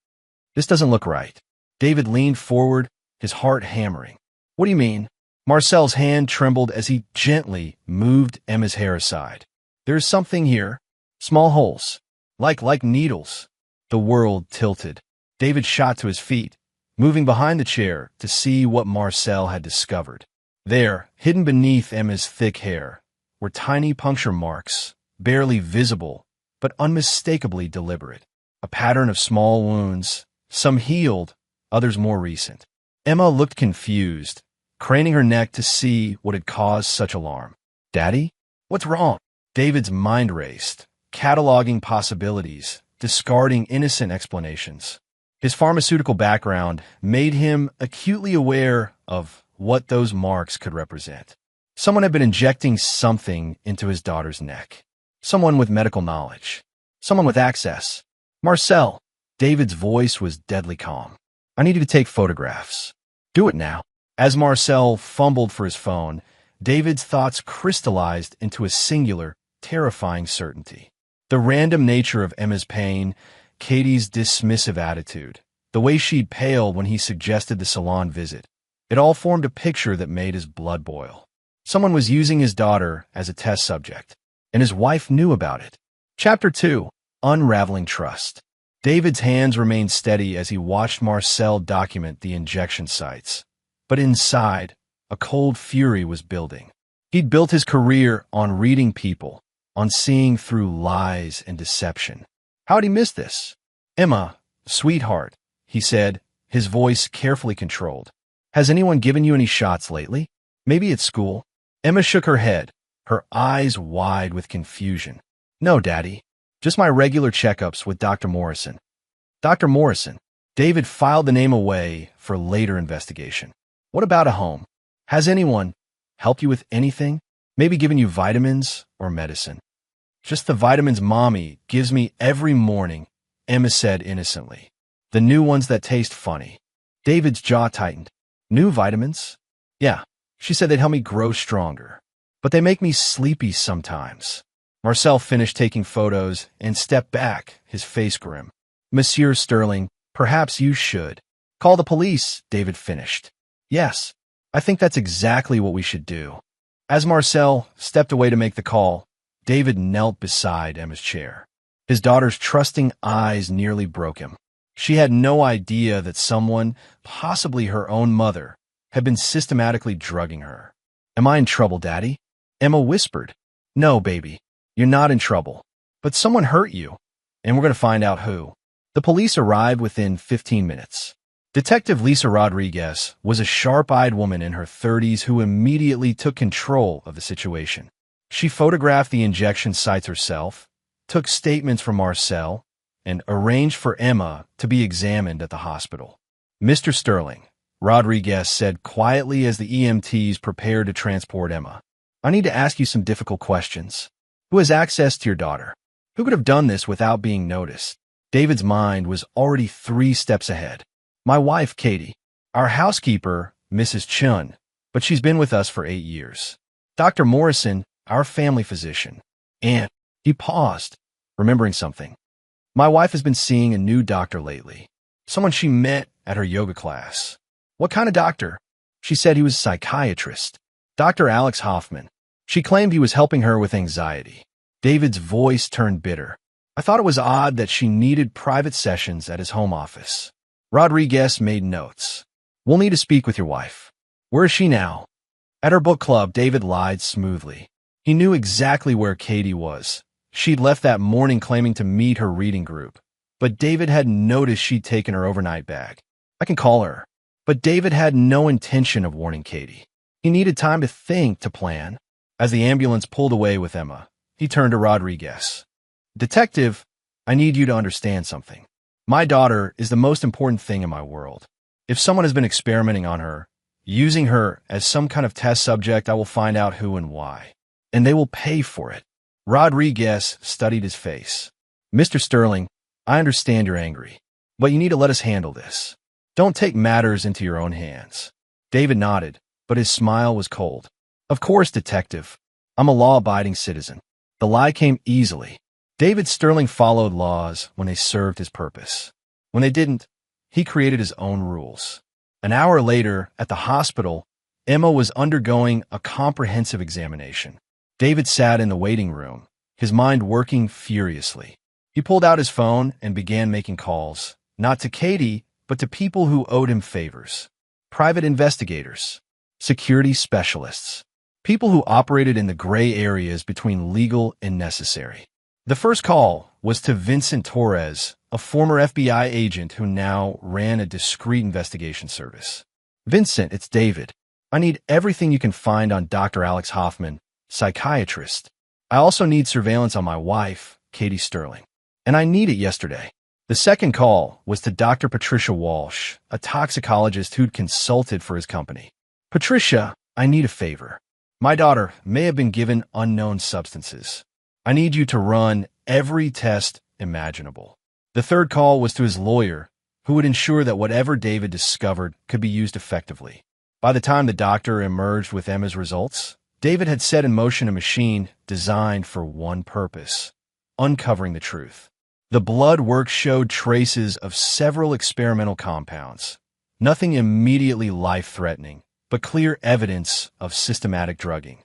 "This doesn't look right." David leaned forward, his heart hammering. "What do you mean?" Marcel's hand trembled as he gently moved Emma's hair aside. "There's something here. Small holes. Like needles." The world tilted. David shot to his feet, moving behind the chair to see what Marcel had discovered. There, hidden beneath Emma's thick hair, were tiny puncture marks, barely visible, but unmistakably deliberate. A pattern of small wounds, some healed, others more recent. Emma looked confused, craning her neck to see what had caused such alarm. "Daddy? What's wrong?" David's mind raced, cataloging possibilities, discarding innocent explanations. His pharmaceutical background made him acutely aware of what those marks could represent. Someone had been injecting something into his daughter's neck. Someone with medical knowledge. Someone with access. "Marcel." David's voice was deadly calm. "I need you to take photographs. Do it now." As Marcel fumbled for his phone, David's thoughts crystallized into a singular, terrifying certainty. The random nature of Emma's pain, Katie's dismissive attitude, the way she'd paled when he suggested the salon visit, it all formed a picture that made his blood boil. Someone was using his daughter as a test subject, and his wife knew about it. Chapter 2. Unraveling Trust. David's hands remained steady as he watched Marcel document the injection sites. But inside, a cold fury was building. He'd built his career on reading people, on seeing through lies and deception. How had he missed this? "Emma, sweetheart," he said, his voice carefully controlled. "Has anyone given you any shots lately? Maybe at school?" Emma shook her head, her eyes wide with confusion. "No, Daddy. Just my regular checkups with Dr. Morrison." "Dr. Morrison." David filed the name away for later investigation. "What about a home? Has anyone helped you with anything? Maybe given you vitamins or medicine?" "Just the vitamins Mommy gives me every morning," Emma said innocently. "The new ones that taste funny." David's jaw tightened. "New vitamins?" "Yeah. She said they'd help me grow stronger. But they make me sleepy sometimes." Marcel finished taking photos and stepped back, his face grim. "Monsieur Sterling, perhaps you should." "Call the police," David finished. "Yes, I think that's exactly what we should do." As Marcel stepped away to make the call, David knelt beside Emma's chair. His daughter's trusting eyes nearly broke him. She had no idea that someone, possibly her own mother, had been systematically drugging her. "Am I in trouble, Daddy?" Emma whispered. "No, baby, you're not in trouble. But someone hurt you, and we're going to find out who." The police arrived within 15 minutes. Detective Lisa Rodriguez was a sharp-eyed woman in her 30s who immediately took control of the situation. She photographed the injection sites herself, took statements from Marcel, and arranged for Emma to be examined at the hospital. "Mr. Sterling," Rodriguez said quietly as the EMTs prepared to transport Emma, "I need to ask you some difficult questions. Who has access to your daughter? Who could have done this without being noticed?" David's mind was already 3 steps ahead. "My wife, Katie. Our housekeeper, Mrs. Chun, but she's been with us for 8 years. Dr. Morrison, our family physician. And," he paused, remembering something. "My wife has been seeing a new doctor lately. Someone she met at her yoga class." "What kind of doctor?" "She said he was a psychiatrist. Dr. Alex Hoffman. She claimed he was helping her with anxiety." David's voice turned bitter. "I thought it was odd that she needed private sessions at his home office." Rodriguez made notes. "We'll need to speak with your wife." "Where is she now?" "At her book club," David lied smoothly. He knew exactly where Katie was. She'd left that morning claiming to meet her reading group. But David had noticed she'd taken her overnight bag. "I can call her." But David had no intention of warning Katie. He needed time to think, to plan. As the ambulance pulled away with Emma, he turned to Rodriguez. "Detective, I need you to understand something. My daughter is the most important thing in my world. If someone has been experimenting on her, using her as some kind of test subject, I will find out who and why. And they will pay for it." Rodriguez studied his face. "Mr. Sterling, I understand you're angry, but you need to let us handle this. Don't take matters into your own hands." David nodded, but his smile was cold. Of course, detective. I'm a law-abiding citizen. The lie came easily. David Sterling followed laws when they served his purpose. When they didn't, he created his own rules. An hour later, at the hospital, Emma was undergoing a comprehensive examination. David sat in the waiting room, his mind working furiously. He pulled out his phone and began making calls, not to Katie, but to people who owed him favors. Private investigators, security specialists, people who operated in the gray areas between legal and necessary. The first call was to Vincent Torres, a former FBI agent who now ran a discreet investigation service. Vincent, it's David. I need everything you can find on Dr. Alex Hoffman, psychiatrist. I also need surveillance on my wife, Katie Sterling. And I need it yesterday. The second call was to Dr. Patricia Walsh, a toxicologist who'd consulted for his company. Patricia, I need a favor. My daughter may have been given unknown substances. I need you to run every test imaginable. The third call was to his lawyer, who would ensure that whatever David discovered could be used effectively. By the time the doctor emerged with Emma's results, David had set in motion a machine designed for one purpose: uncovering the truth. The blood work showed traces of several experimental compounds. Nothing immediately life-threatening, but clear evidence of systematic drugging.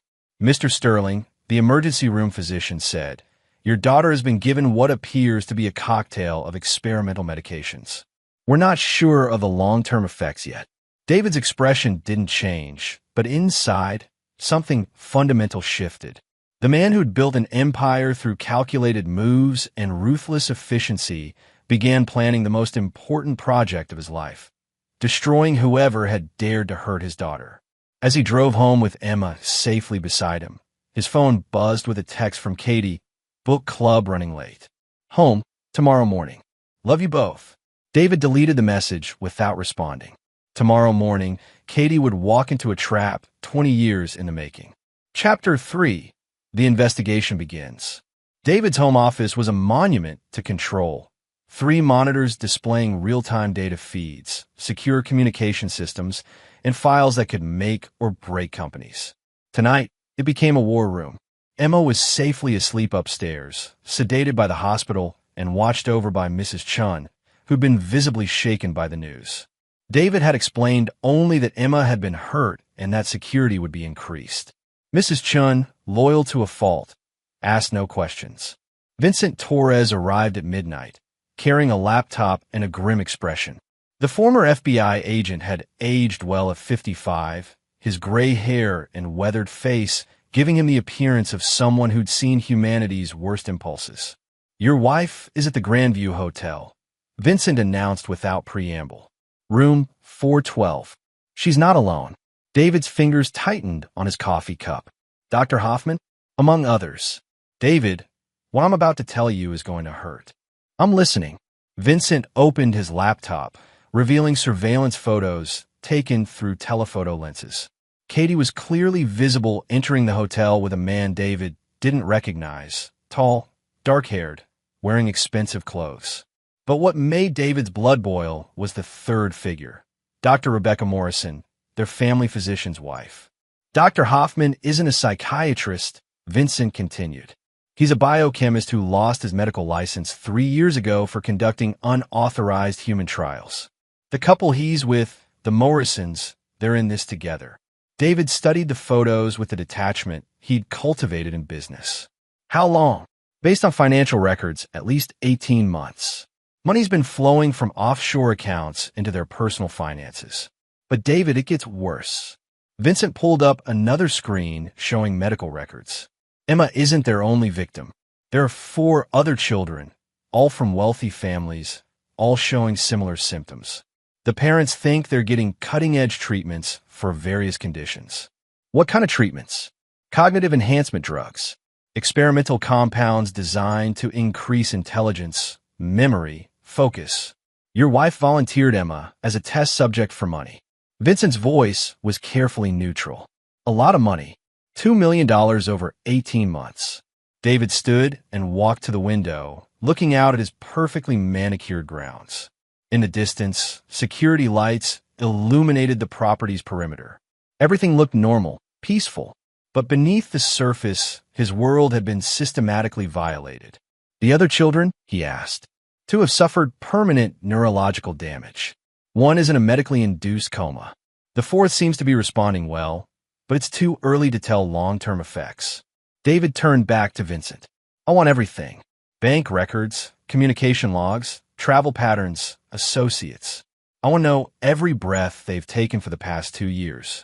Mr. Sterling, the emergency room physician, said, "Your daughter has been given what appears to be a cocktail of experimental medications. We're not sure of the long-term effects yet." David's expression didn't change, but inside, something fundamental shifted. The man who'd built an empire through calculated moves and ruthless efficiency began planning the most important project of his life: destroying whoever had dared to hurt his daughter. As he drove home with Emma safely beside him, his phone buzzed with a text from Katie: "Book club running late. Home tomorrow morning. Love you both." David deleted the message without responding. Tomorrow morning, Katie would walk into a trap 20 years in the making. Chapter 3. The investigation begins. David's home office was a monument to control. 3 monitors displaying real-time data feeds, secure communication systems, and files that could make or break companies. Tonight, it became a war room. Emma was safely asleep upstairs, sedated by the hospital and watched over by Mrs. Chun, who'd been visibly shaken by the news. David had explained only that Emma had been hurt and that security would be increased. Mrs. Chun, loyal to a fault, asked no questions. Vincent Torres arrived at midnight, carrying a laptop and a grim expression. The former FBI agent had aged well at 55, his gray hair and weathered face giving him the appearance of someone who'd seen humanity's worst impulses. "Your wife is at the Grandview Hotel," Vincent announced without preamble. "Room 412. She's not alone." David's fingers tightened on his coffee cup. "Dr. Hoffman?" "Among others." "David, what I'm about to tell you is going to hurt." "I'm listening." Vincent opened his laptop, revealing surveillance photos taken through telephoto lenses. Katie was clearly visible entering the hotel with a man David didn't recognize, tall, dark-haired, wearing expensive clothes. But what made David's blood boil was the third figure, Dr. Rebecca Morrison, their family physician's wife. "Dr. Hoffman isn't a psychiatrist," Vincent continued. "He's a biochemist who lost his medical license 3 years ago for conducting unauthorized human trials. The couple he's with, the Morrisons, they're in this together." David studied the photos with the detachment he'd cultivated in business. "How long?" "Based on financial records, at least 18 months. Money's been flowing from offshore accounts into their personal finances." "But David, it gets worse." Vincent pulled up another screen showing medical records. "Emma isn't their only victim. There are 4 other children, all from wealthy families, all showing similar symptoms. The parents think they're getting cutting-edge treatments for various conditions." "What kind of treatments?" "Cognitive enhancement drugs, experimental compounds designed to increase intelligence, memory, focus. Your wife volunteered Emma as a test subject for money." Vincent's voice was carefully neutral. "A lot of money. $2 million over 18 months. David stood and walked to the window, looking out at his perfectly manicured grounds. In the distance, security lights illuminated the property's perimeter. Everything looked normal, peaceful. But beneath the surface, his world had been systematically violated. The other children? He asked. Two have suffered permanent neurological damage. One is in a medically induced coma. The fourth seems to be responding well, but it's too early to tell long-term effects. David turned back to Vincent. I want everything. Bank records, communication logs, travel patterns, associates. I want to know every breath they've taken for the past 2 years.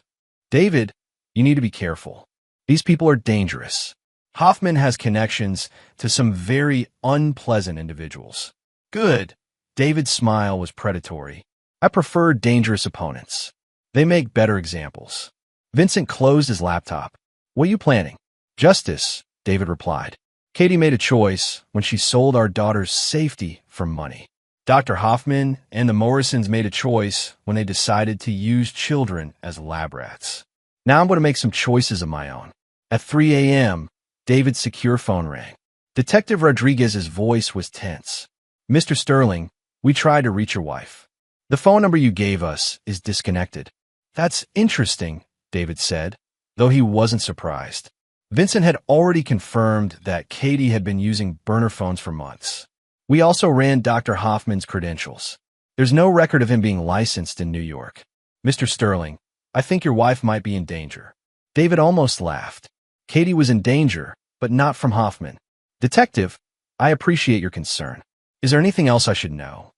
David, you need to be careful. These people are dangerous. Hoffman has connections to some very unpleasant individuals. Good. David's smile was predatory. I prefer dangerous opponents. They make better examples. Vincent closed his laptop. What are you planning? Justice, David replied. Katie made a choice when she sold our daughter's safety for money. Dr. Hoffman and the Morrisons made a choice when they decided to use children as lab rats. Now I'm going to make some choices of my own. At 3 a.m., David's secure phone rang. Detective Rodriguez's voice was tense. Mr. Sterling, we tried to reach your wife. The phone number you gave us is disconnected. That's interesting, David said, though he wasn't surprised. Vincent had already confirmed that Katie had been using burner phones for months. We also ran Dr. Hoffman's credentials. There's no record of him being licensed in New York. Mr. Sterling, I think your wife might be in danger. David almost laughed. Katie was in danger, but not from Hoffman. Detective, I appreciate your concern. Is there anything else I should know?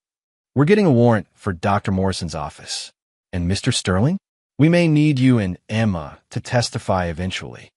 We're getting a warrant for Dr. Morrison's office. And Mr. Sterling? We may need you and Emma to testify eventually.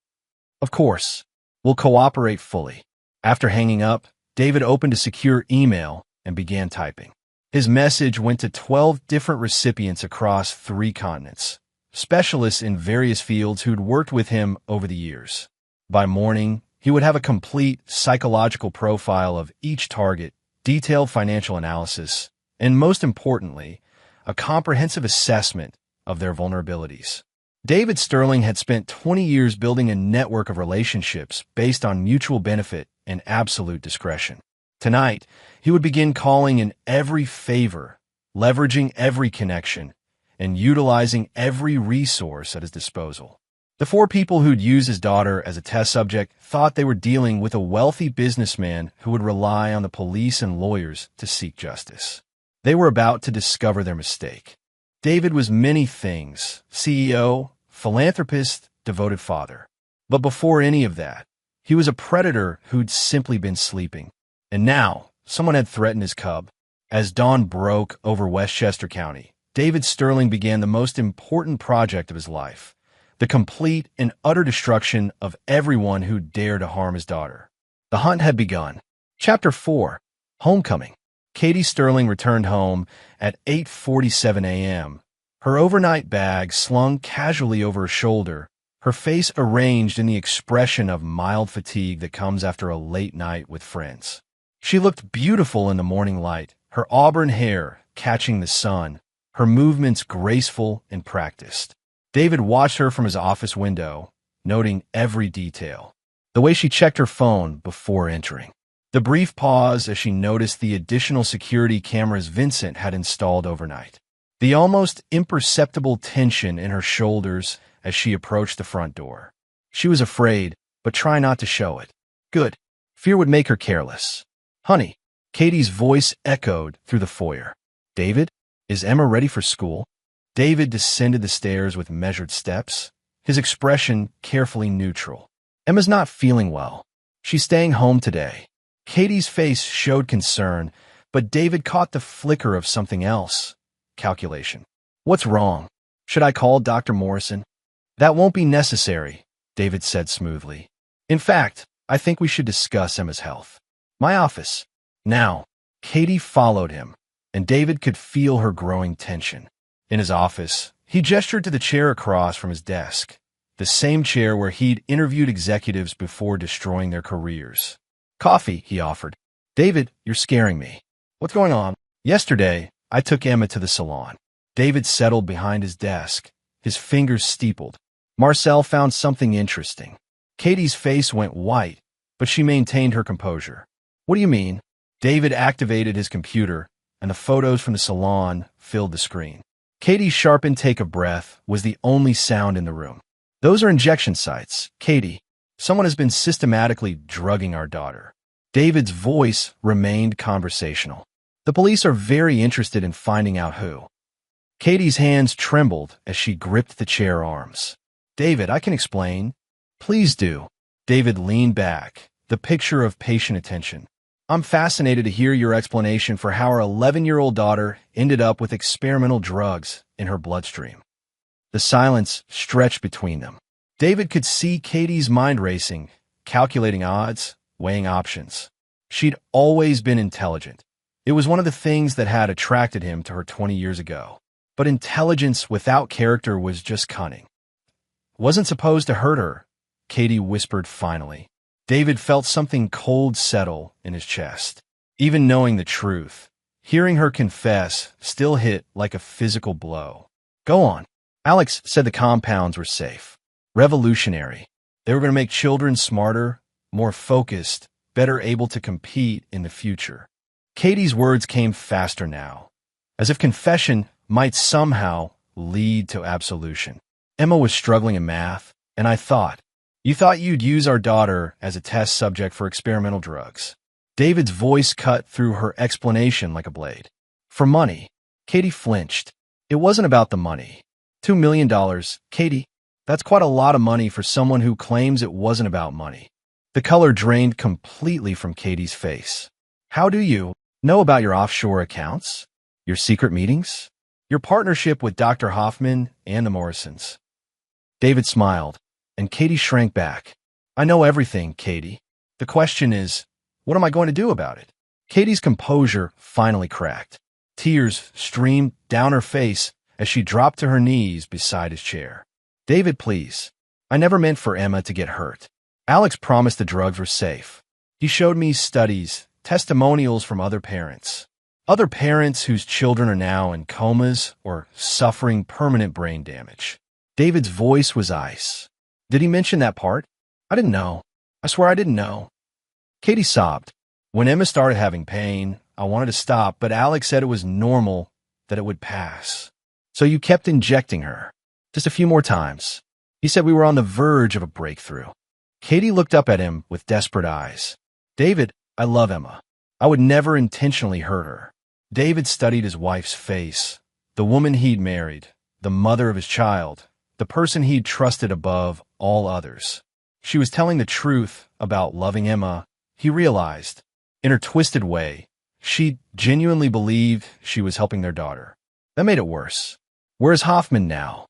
Of course, we'll cooperate fully. After hanging up, David opened a secure email and began typing. His message went to 12 different recipients across 3 continents, specialists in various fields who'd worked with him over the years. By morning, he would have a complete psychological profile of each target, detailed financial analysis, and most importantly, a comprehensive assessment of their vulnerabilities. David Sterling had spent 20 years building a network of relationships based on mutual benefit and absolute discretion. Tonight, he would begin calling in every favor, leveraging every connection, and utilizing every resource at his disposal. The 4 people who'd use his daughter as a test subject thought they were dealing with a wealthy businessman who would rely on the police and lawyers to seek justice. They were about to discover their mistake. David was many things: CEO, philanthropist, devoted father. But before any of that, he was a predator who'd simply been sleeping. And now, someone had threatened his cub. As dawn broke over Westchester County, David Sterling began the most important project of his life: the complete and utter destruction of everyone who dared to harm his daughter. The hunt had begun. Chapter 4. Homecoming. Katie Sterling returned home at 8:47 a.m., her overnight bag slung casually over her shoulder, her face arranged in the expression of mild fatigue that comes after a late night with friends. She looked beautiful in the morning light, her auburn hair catching the sun, her movements graceful and practiced. David watched her from his office window, noting every detail. The way she checked her phone before entering. The brief pause as she noticed the additional security cameras Vincent had installed overnight. The almost imperceptible tension in her shoulders as she approached the front door. She was afraid, but try not to show it. Good. Fear would make her careless. Honey, Katie's voice echoed through the foyer. David, is Emma ready for school? David descended the stairs with measured steps, his expression carefully neutral. Emma's not feeling well. She's staying home today. Katie's face showed concern, but David caught the flicker of something else. Calculation. What's wrong? Should I call Dr. Morrison? That won't be necessary, David said smoothly. In fact, I think we should discuss Emma's health. My office. Now, Katie followed him, and David could feel her growing tension. In his office, he gestured to the chair across from his desk, the same chair where he'd interviewed executives before destroying their careers. Coffee, he offered. David, you're scaring me. What's going on? Yesterday, I took Emma to the salon. David settled behind his desk, his fingers steepled. Marcel found something interesting. Katie's face went white, but she maintained her composure. What do you mean? David activated his computer, and the photos from the salon filled the screen. Katie's sharp intake of breath was the only sound in the room. Those are injection sites, Katie. Someone has been systematically drugging our daughter. David's voice remained conversational. The police are very interested in finding out who. Katie's hands trembled as she gripped the chair arms. David, I can explain. Please do. David leaned back, the picture of patient attention. I'm fascinated to hear your explanation for how our 11-year-old daughter ended up with experimental drugs in her bloodstream. The silence stretched between them. David could see Katie's mind racing, calculating odds, weighing options. She'd always been intelligent. It was one of the things that had attracted him to her 20 years ago. But intelligence without character was just cunning. Wasn't supposed to hurt her, Katie whispered finally. David felt something cold settle in his chest. Even knowing the truth, hearing her confess still hit like a physical blow. Go on. Alex said the compounds were safe. Revolutionary. They were going to make children smarter, more focused, better able to compete in the future. Katie's words came faster now, as if confession might somehow lead to absolution. Emma was struggling in math, and I thought, you thought you'd use our daughter as a test subject for experimental drugs. David's voice cut through her explanation like a blade. For money. Katie flinched. It wasn't about the money. $2 million, Katie. That's quite a lot of money for someone who claims it wasn't about money. The color drained completely from Katie's face. How do you know about your offshore accounts? Your secret meetings? Your partnership with Dr. Hoffman and the Morrisons? David smiled, and Katie shrank back. I know everything, Katie. The question is, what am I going to do about it? Katie's composure finally cracked. Tears streamed down her face as she dropped to her knees beside his chair. David, please. I never meant for Emma to get hurt. Alex promised the drugs were safe. He showed me studies, testimonials from other parents. Other parents whose children are now in comas or suffering permanent brain damage. David's voice was ice. Did he mention that part? I didn't know. I swear I didn't know. Katie sobbed. When Emma started having pain, I wanted to stop, but Alex said it was normal, that it would pass. So you kept injecting her. Just a few more times. He said we were on the verge of a breakthrough. Katie looked up at him with desperate eyes. David, I love Emma. I would never intentionally hurt her. David studied his wife's face, the woman he'd married, the mother of his child, the person he'd trusted above all others. She was telling the truth about loving Emma, he realized. In her twisted way, she genuinely believed she was helping their daughter. That made it worse. Where's Hoffman now?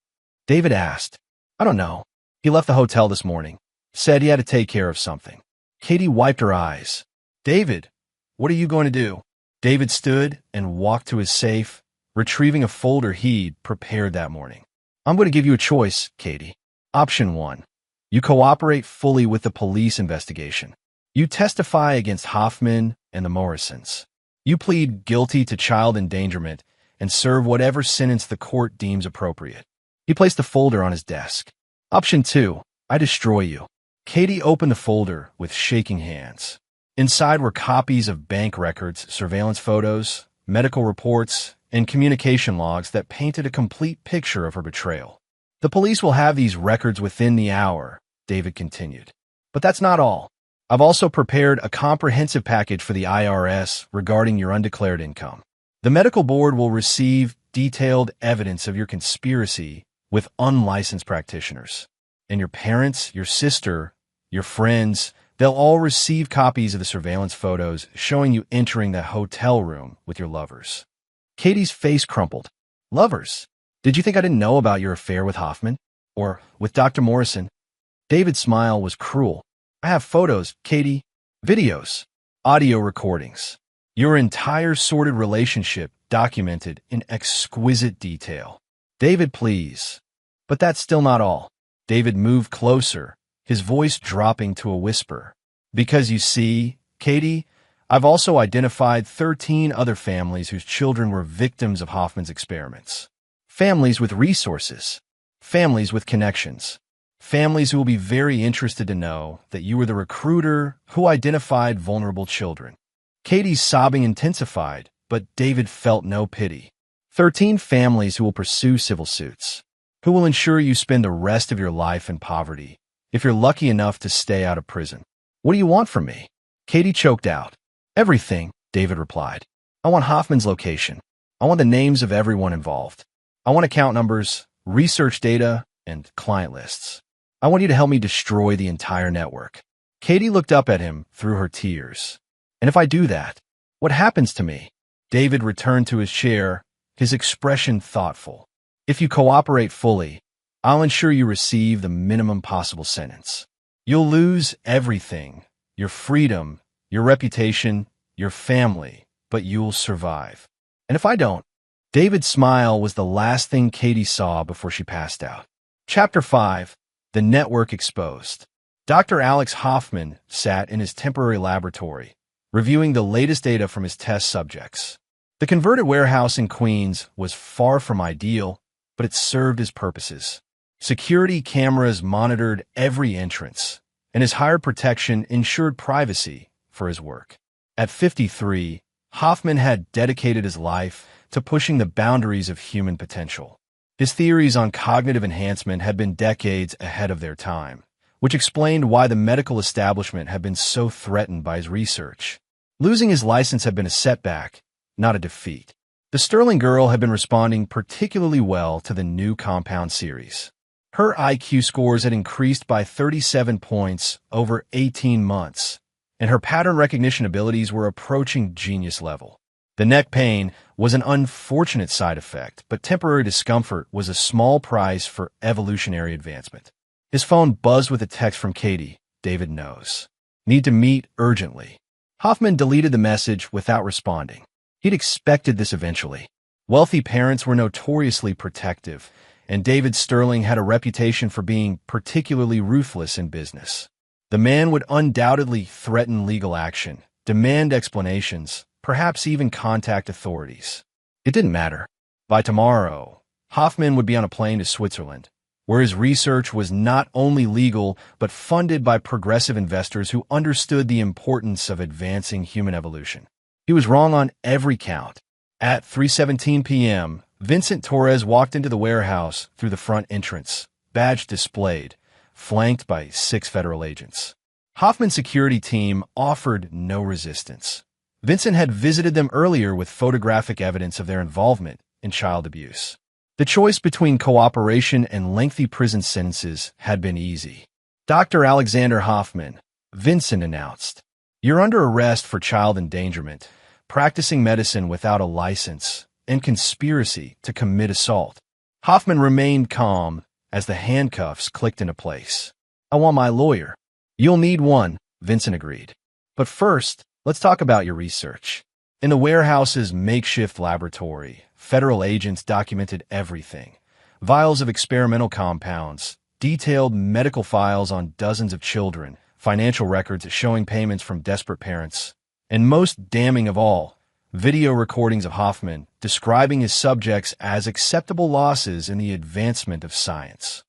David asked. I don't know. He left the hotel this morning. Said he had to take care of something. Katie wiped her eyes. David, what are you going to do? David stood and walked to his safe, retrieving a folder he'd prepared that morning. I'm going to give you a choice, Katie. Option 1. You cooperate fully with the police investigation. You testify against Hoffman and the Morrisons. You plead guilty to child endangerment and serve whatever sentence the court deems appropriate. He placed the folder on his desk. Option 2. I destroy you. Katie opened the folder with shaking hands. Inside were copies of bank records, surveillance photos, medical reports, and communication logs that painted a complete picture of her betrayal. The police will have these records within the hour, David continued. But that's not all. I've also prepared a comprehensive package for the IRS regarding your undeclared income. The medical board will receive detailed evidence of your conspiracy with unlicensed practitioners. And your parents, your sister, your friends, they'll all receive copies of the surveillance photos showing you entering the hotel room with your lovers. Katie's face crumpled. Lovers? Did you think I didn't know about your affair with Hoffman? Or with Dr. Morrison? David's smile was cruel. I have photos, Katie, videos, audio recordings. Your entire sordid relationship documented in exquisite detail. David, please. But that's still not all. David moved closer, his voice dropping to a whisper. Because you see, Katie, I've also identified 13 other families whose children were victims of Hoffman's experiments. Families with resources. Families with connections. Families who will be very interested to know that you were the recruiter who identified vulnerable children. Katie's sobbing intensified, but David felt no pity. 13 families who will pursue civil suits. who will ensure you spend the rest of your life in poverty, if you're lucky enough to stay out of prison. What do you want from me? Katie choked out. Everything, David replied. I want Hoffman's location. I want the names of everyone involved. I want account numbers, research data, and client lists. I want you to help me destroy the entire network. Katie looked up at him through her tears. And if I do that, what happens to me? David returned to his chair, his expression thoughtful. If you cooperate fully, I'll ensure you receive the minimum possible sentence. You'll lose everything, your freedom, your reputation, your family, but you'll survive. And if I don't? David's smile was the last thing Katie saw before she passed out. Chapter 5. The Network Exposed. Dr. Alex Hoffman sat in his temporary laboratory, reviewing the latest data from his test subjects. The converted warehouse in Queens was far from ideal, but it served his purposes. Security cameras monitored every entrance, and his hired protection ensured privacy for his work. At 53, Hoffman had dedicated his life to pushing the boundaries of human potential. His theories on cognitive enhancement had been decades ahead of their time, which explained why the medical establishment had been so threatened by his research. Losing his license had been a setback, not a defeat. The Sterling girl had been responding particularly well to the new compound series. Her IQ scores had increased by 37 points over 18 months, and her pattern recognition abilities were approaching genius level. The neck pain was an unfortunate side effect, but temporary discomfort was a small price for evolutionary advancement. His phone buzzed with a text from Katie. David knows. Need to meet urgently. Hoffman deleted the message without responding. He'd expected this eventually. Wealthy parents were notoriously protective, and David Sterling had a reputation for being particularly ruthless in business. The man would undoubtedly threaten legal action, demand explanations, perhaps even contact authorities. It didn't matter. By tomorrow, Hoffman would be on a plane to Switzerland, where his research was not only legal but funded by progressive investors who understood the importance of advancing human evolution. He was wrong on every count. At 3:17 p.m., Vincent Torres walked into the warehouse through the front entrance, badge displayed, flanked by 6 federal agents. Hoffman's security team offered no resistance. Vincent had visited them earlier with photographic evidence of their involvement in child abuse. The choice between cooperation and lengthy prison sentences had been easy. Dr. Alexander Hoffman, Vincent announced, "You're under arrest for child endangerment, practicing medicine without a license, and conspiracy to commit assault." Hoffman remained calm as the handcuffs clicked into place. "I want my lawyer." "You'll need one," Vincent agreed. "But first, let's talk about your research." In the warehouse's makeshift laboratory, federal agents documented everything. Vials of experimental compounds, detailed medical files on dozens of children, financial records showing payments from desperate parents, and most damning of all, video recordings of Hoffman describing his subjects as acceptable losses in the advancement of science.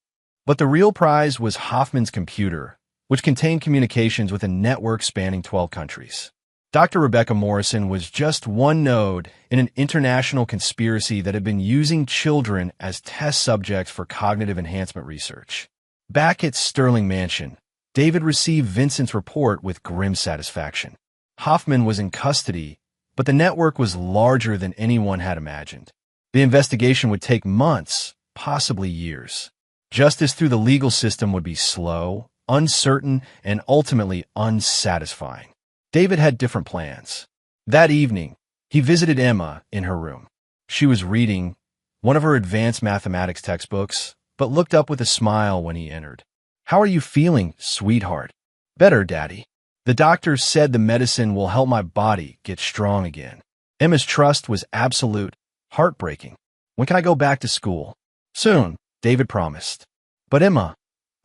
But the real prize was Hoffman's computer, which contained communications with a network spanning 12 countries. Dr. Rebecca Morrison was just one node in an international conspiracy that had been using children as test subjects for cognitive enhancement research. Back at Sterling Mansion, David received Vincent's report with grim satisfaction. Hoffman was in custody, but the network was larger than anyone had imagined. The investigation would take months, possibly years. Justice through the legal system would be slow, uncertain, and ultimately unsatisfying. David had different plans. That evening, he visited Emma in her room. She was reading one of her advanced mathematics textbooks, but looked up with a smile when he entered. "How are you feeling, sweetheart?" "Better, Daddy. The doctor said the medicine will help my body get strong again." Emma's trust was absolute, heartbreaking. "When can I go back to school?" "Soon," David promised. "But Emma,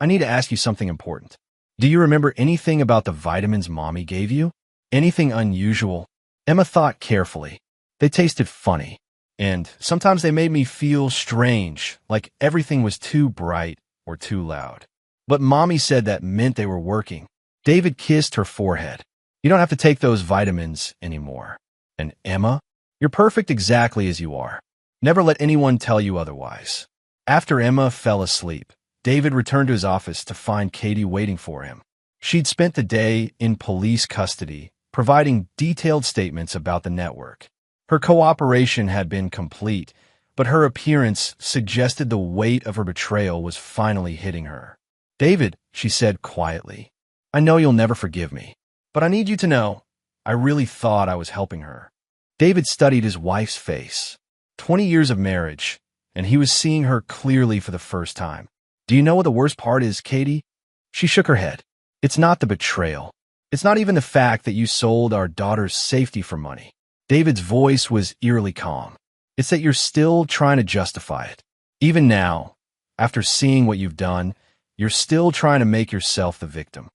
I need to ask you something important. Do you remember anything about the vitamins Mommy gave you? Anything unusual?" Emma thought carefully. "They tasted funny, and sometimes they made me feel strange, like everything was too bright or too loud. But Mommy said that meant they were working." David kissed her forehead. "You don't have to take those vitamins anymore. And Emma, you're perfect exactly as you are. Never let anyone tell you otherwise." After Emma fell asleep, David returned to his office to find Katie waiting for him. She'd spent the day in police custody, providing detailed statements about the network. Her cooperation had been complete, but her appearance suggested the weight of her betrayal was finally hitting her. "David," she said quietly, "I know you'll never forgive me, but I need you to know, I really thought I was helping her." David studied his wife's face. 20 years of marriage, and he was seeing her clearly for the first time. "Do you know what the worst part is, Katie?" She shook her head. "It's not the betrayal. It's not even the fact that you sold our daughter's safety for money." David's voice was eerily calm. "It's that you're still trying to justify it. Even now, after seeing what you've done, you're still trying to make yourself the victim."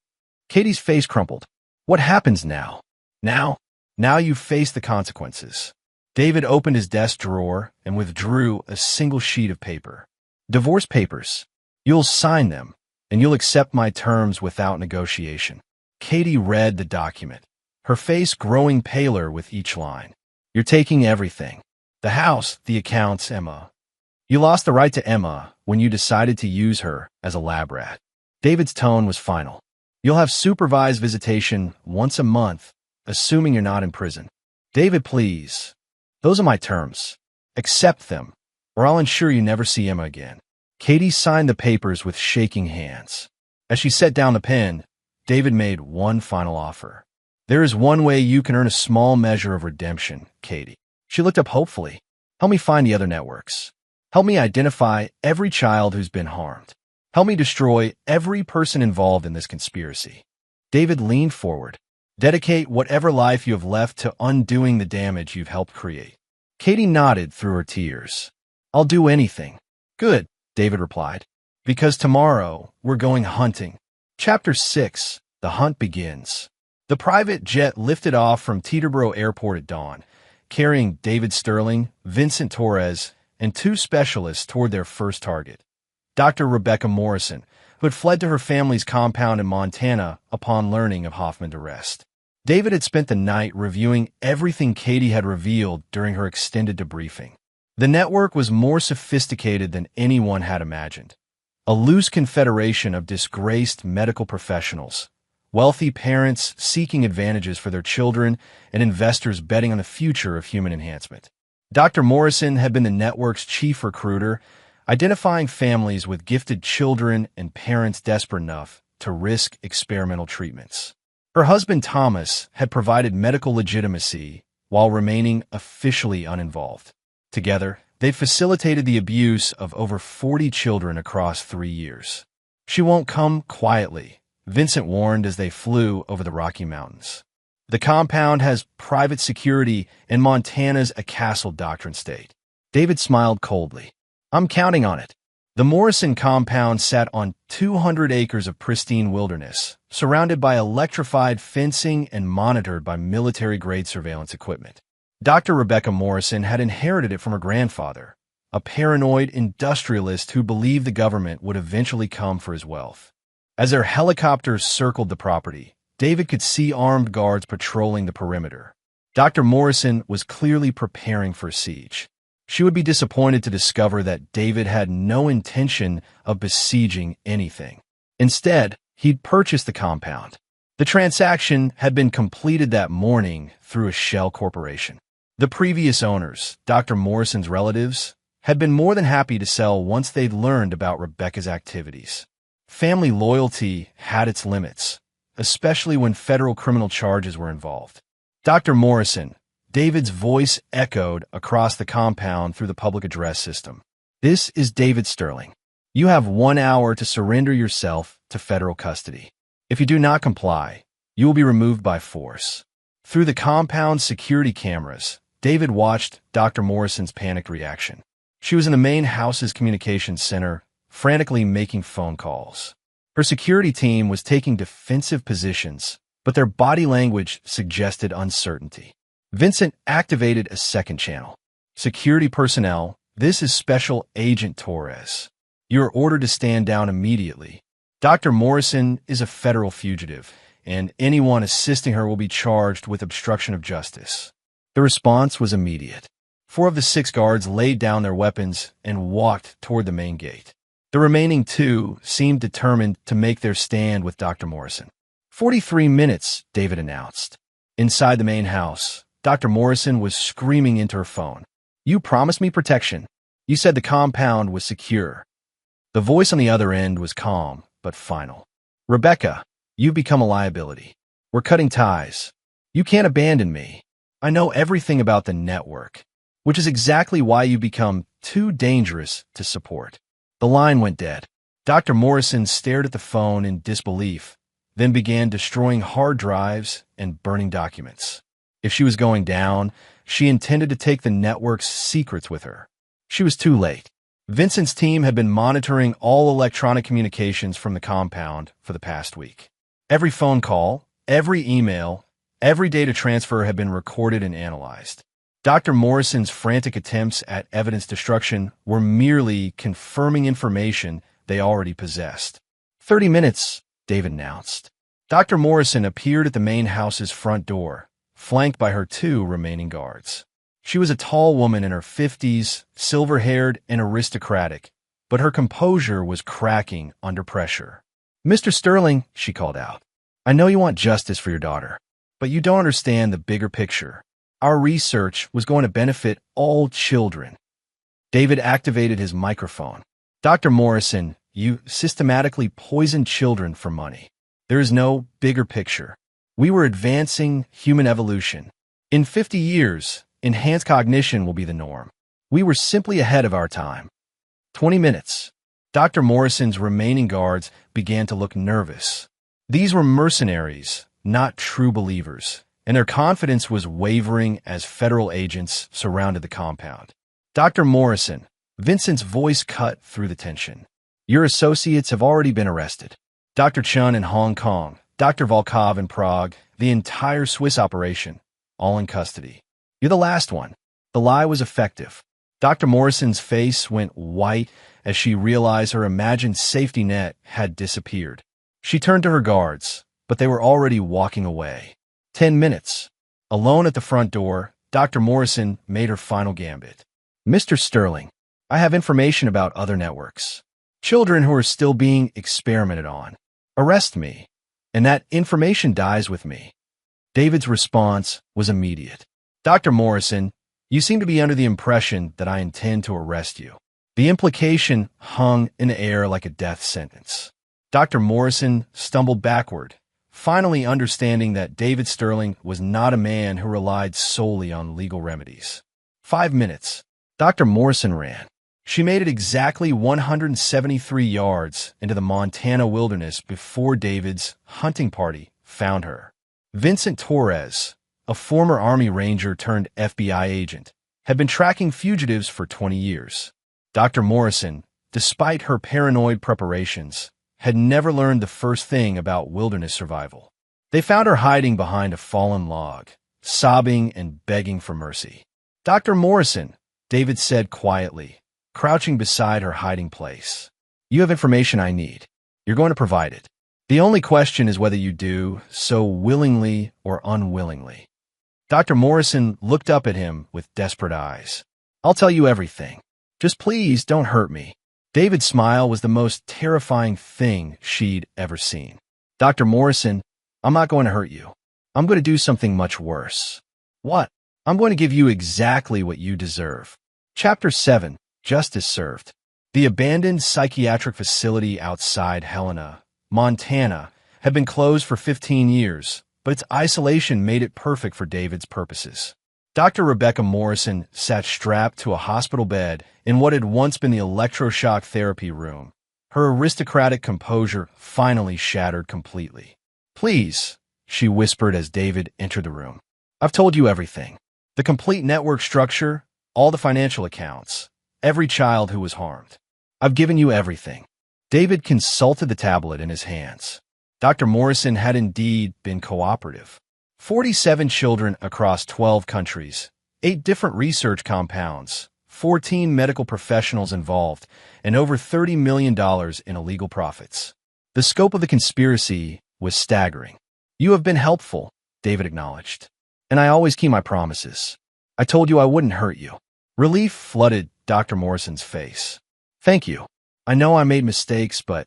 Katie's face crumpled. "What happens now?" Now you face the consequences." David opened his desk drawer and withdrew a single sheet of paper. "Divorce papers. You'll sign them, and you'll accept my terms without negotiation." Katie read the document, her face growing paler with each line. "You're taking everything. The house, the accounts, Emma. You lost the right to Emma when you decided to use her as a lab rat." David's tone was final. "You'll have supervised visitation once a month, assuming you're not in prison." "David, please. Those are my terms. Accept them, or I'll ensure you never see Emma again." Katie signed the papers with shaking hands. As she set down the pen, David made one final offer. "There is one way you can earn a small measure of redemption, Katie." She looked up hopefully. "Help me find the other networks. Help me identify every child who's been harmed. Help me destroy every person involved in this conspiracy." David leaned forward. "Dedicate whatever life you have left to undoing the damage you've helped create." Katie nodded through her tears. "I'll do anything." "Good," David replied. "Because tomorrow we're going hunting." Chapter 6. The Hunt Begins. The private jet lifted off from Teterboro Airport at dawn, carrying David Sterling, Vincent Torres, and two specialists toward their first target, Dr. Rebecca Morrison, who had fled to her family's compound in Montana upon learning of Hoffman's arrest. David had spent the night reviewing everything Katie had revealed during her extended debriefing. The network was more sophisticated than anyone had imagined. A loose confederation of disgraced medical professionals, wealthy parents seeking advantages for their children, and investors betting on the future of human enhancement. Dr. Morrison had been the network's chief recruiter, identifying families with gifted children and parents desperate enough to risk experimental treatments. Her husband Thomas had provided medical legitimacy while remaining officially uninvolved. Together, they facilitated the abuse of over 40 children across 3 years. "She won't come quietly," Vincent warned as they flew over the Rocky Mountains. "The compound has private security in Montana's a castle doctrine state." David smiled coldly. "I'm counting on it." The Morrison compound sat on 200 acres of pristine wilderness, surrounded by electrified fencing and monitored by military-grade surveillance equipment. Dr. Rebecca Morrison had inherited it from her grandfather, a paranoid industrialist who believed the government would eventually come for his wealth. As their helicopters circled the property, David could see armed guards patrolling the perimeter. Dr. Morrison was clearly preparing for a siege. She would be disappointed to discover that David had no intention of besieging anything. Instead, he'd purchased the compound. The transaction had been completed that morning through a shell corporation. The previous owners, Dr. Morrison's relatives, had been more than happy to sell once they'd learned about Rebecca's activities. Family loyalty had its limits, especially when federal criminal charges were involved. "Dr. Morrison," David's voice echoed across the compound through the public address system. "This is David Sterling. You have 1 hour to surrender yourself to federal custody. If you do not comply, you will be removed by force." Through the compound's security cameras, David watched Dr. Morrison's panicked reaction. She was in the main house's communications center, frantically making phone calls. Her security team was taking defensive positions, but their body language suggested uncertainty. Vincent activated a second channel. "Security personnel, this is Special Agent Torres. You are ordered to stand down immediately. Dr. Morrison is a federal fugitive, and anyone assisting her will be charged with obstruction of justice." The response was immediate. 4 of the 6 guards laid down their weapons and walked toward the main gate. The remaining 2 seemed determined to make their stand with Dr. Morrison. 43 minutes, David announced. Inside the main house, Dr. Morrison was screaming into her phone. You promised me protection. You said the compound was secure. The voice on the other end was calm, but final. Rebecca, you've become a liability. We're cutting ties. You can't abandon me. I know everything about the network, which is exactly why you become too dangerous to support. The line went dead. Dr. Morrison stared at the phone in disbelief, then began destroying hard drives and burning documents. If she was going down, she intended to take the network's secrets with her. She was too late. Vincent's team had been monitoring all electronic communications from the compound for the past week. Every phone call, every email, every data transfer had been recorded and analyzed. Dr. Morrison's frantic attempts at evidence destruction were merely confirming information they already possessed. 30 minutes, David announced. Dr. Morrison appeared at the main house's front door, flanked by her 2 remaining guards. She was a tall woman in her 50s, silver-haired and aristocratic, but her composure was cracking under pressure. Mr. Sterling, she called out, I know you want justice for your daughter, but you don't understand the bigger picture. Our research was going to benefit all children. David activated his microphone. Dr. Morrison, you systematically poisoned children for money. There is no bigger picture. We were advancing human evolution. In 50 years, enhanced cognition will be the norm. We were simply ahead of our time. 20 minutes. Dr. Morrison's remaining guards began to look nervous. These were mercenaries, not true believers, and their confidence was wavering as federal agents surrounded the compound. Dr. Morrison, Vincent's voice cut through the tension. Your associates have already been arrested. Dr. Chun in Hong Kong, Dr. Volkov in Prague, the entire Swiss operation, all in custody. You're the last one. The lie was effective. Dr. Morrison's face went white as she realized her imagined safety net had disappeared. She turned to her guards, but they were already walking away. 10 minutes. Alone at the front door, Dr. Morrison made her final gambit. Mr. Sterling, I have information about other networks. Children who are still being experimented on. Arrest me, and that information dies with me. David's response was immediate. Dr. Morrison, you seem to be under the impression that I intend to arrest you. The implication hung in the air like a death sentence. Dr. Morrison stumbled backward, finally understanding that David Sterling was not a man who relied solely on legal remedies. 5 minutes. Dr. Morrison ran. She made it exactly 173 yards into the Montana wilderness before David's hunting party found her. Vincent Torres, a former Army Ranger turned FBI agent, had been tracking fugitives for 20 years. Dr. Morrison, despite her paranoid preparations, had never learned the first thing about wilderness survival. They found her hiding behind a fallen log, sobbing and begging for mercy. Dr. Morrison, David said quietly, crouching beside her hiding place. You have information I need. You're going to provide it. The only question is whether you do so willingly or unwillingly. Dr. Morrison looked up at him with desperate eyes. I'll tell you everything. Just please don't hurt me. David's smile was the most terrifying thing she'd ever seen. Dr. Morrison, I'm not going to hurt you. I'm going to do something much worse. What? I'm going to give you exactly what you deserve. Chapter 7. Justice Served. The abandoned psychiatric facility outside Helena, Montana, had been closed for 15 years, but its isolation made it perfect for David's purposes. Dr. Rebecca Morrison sat strapped to a hospital bed in what had once been the electroshock therapy room. Her aristocratic composure finally shattered completely. Please, she whispered as David entered the room. I've told you everything. The complete network structure, all the financial accounts, every child who was harmed. I've given you everything. David consulted the tablet in his hands. Dr. Morrison had indeed been cooperative. 47 children across 12 countries, 8 different research compounds, 14 medical professionals involved, and over $30 million in illegal profits. The scope of the conspiracy was staggering. You have been helpful, David acknowledged. And I always keep my promises. I told you I wouldn't hurt you. Relief flooded Dr. Morrison's face. Thank you. I know I made mistakes, but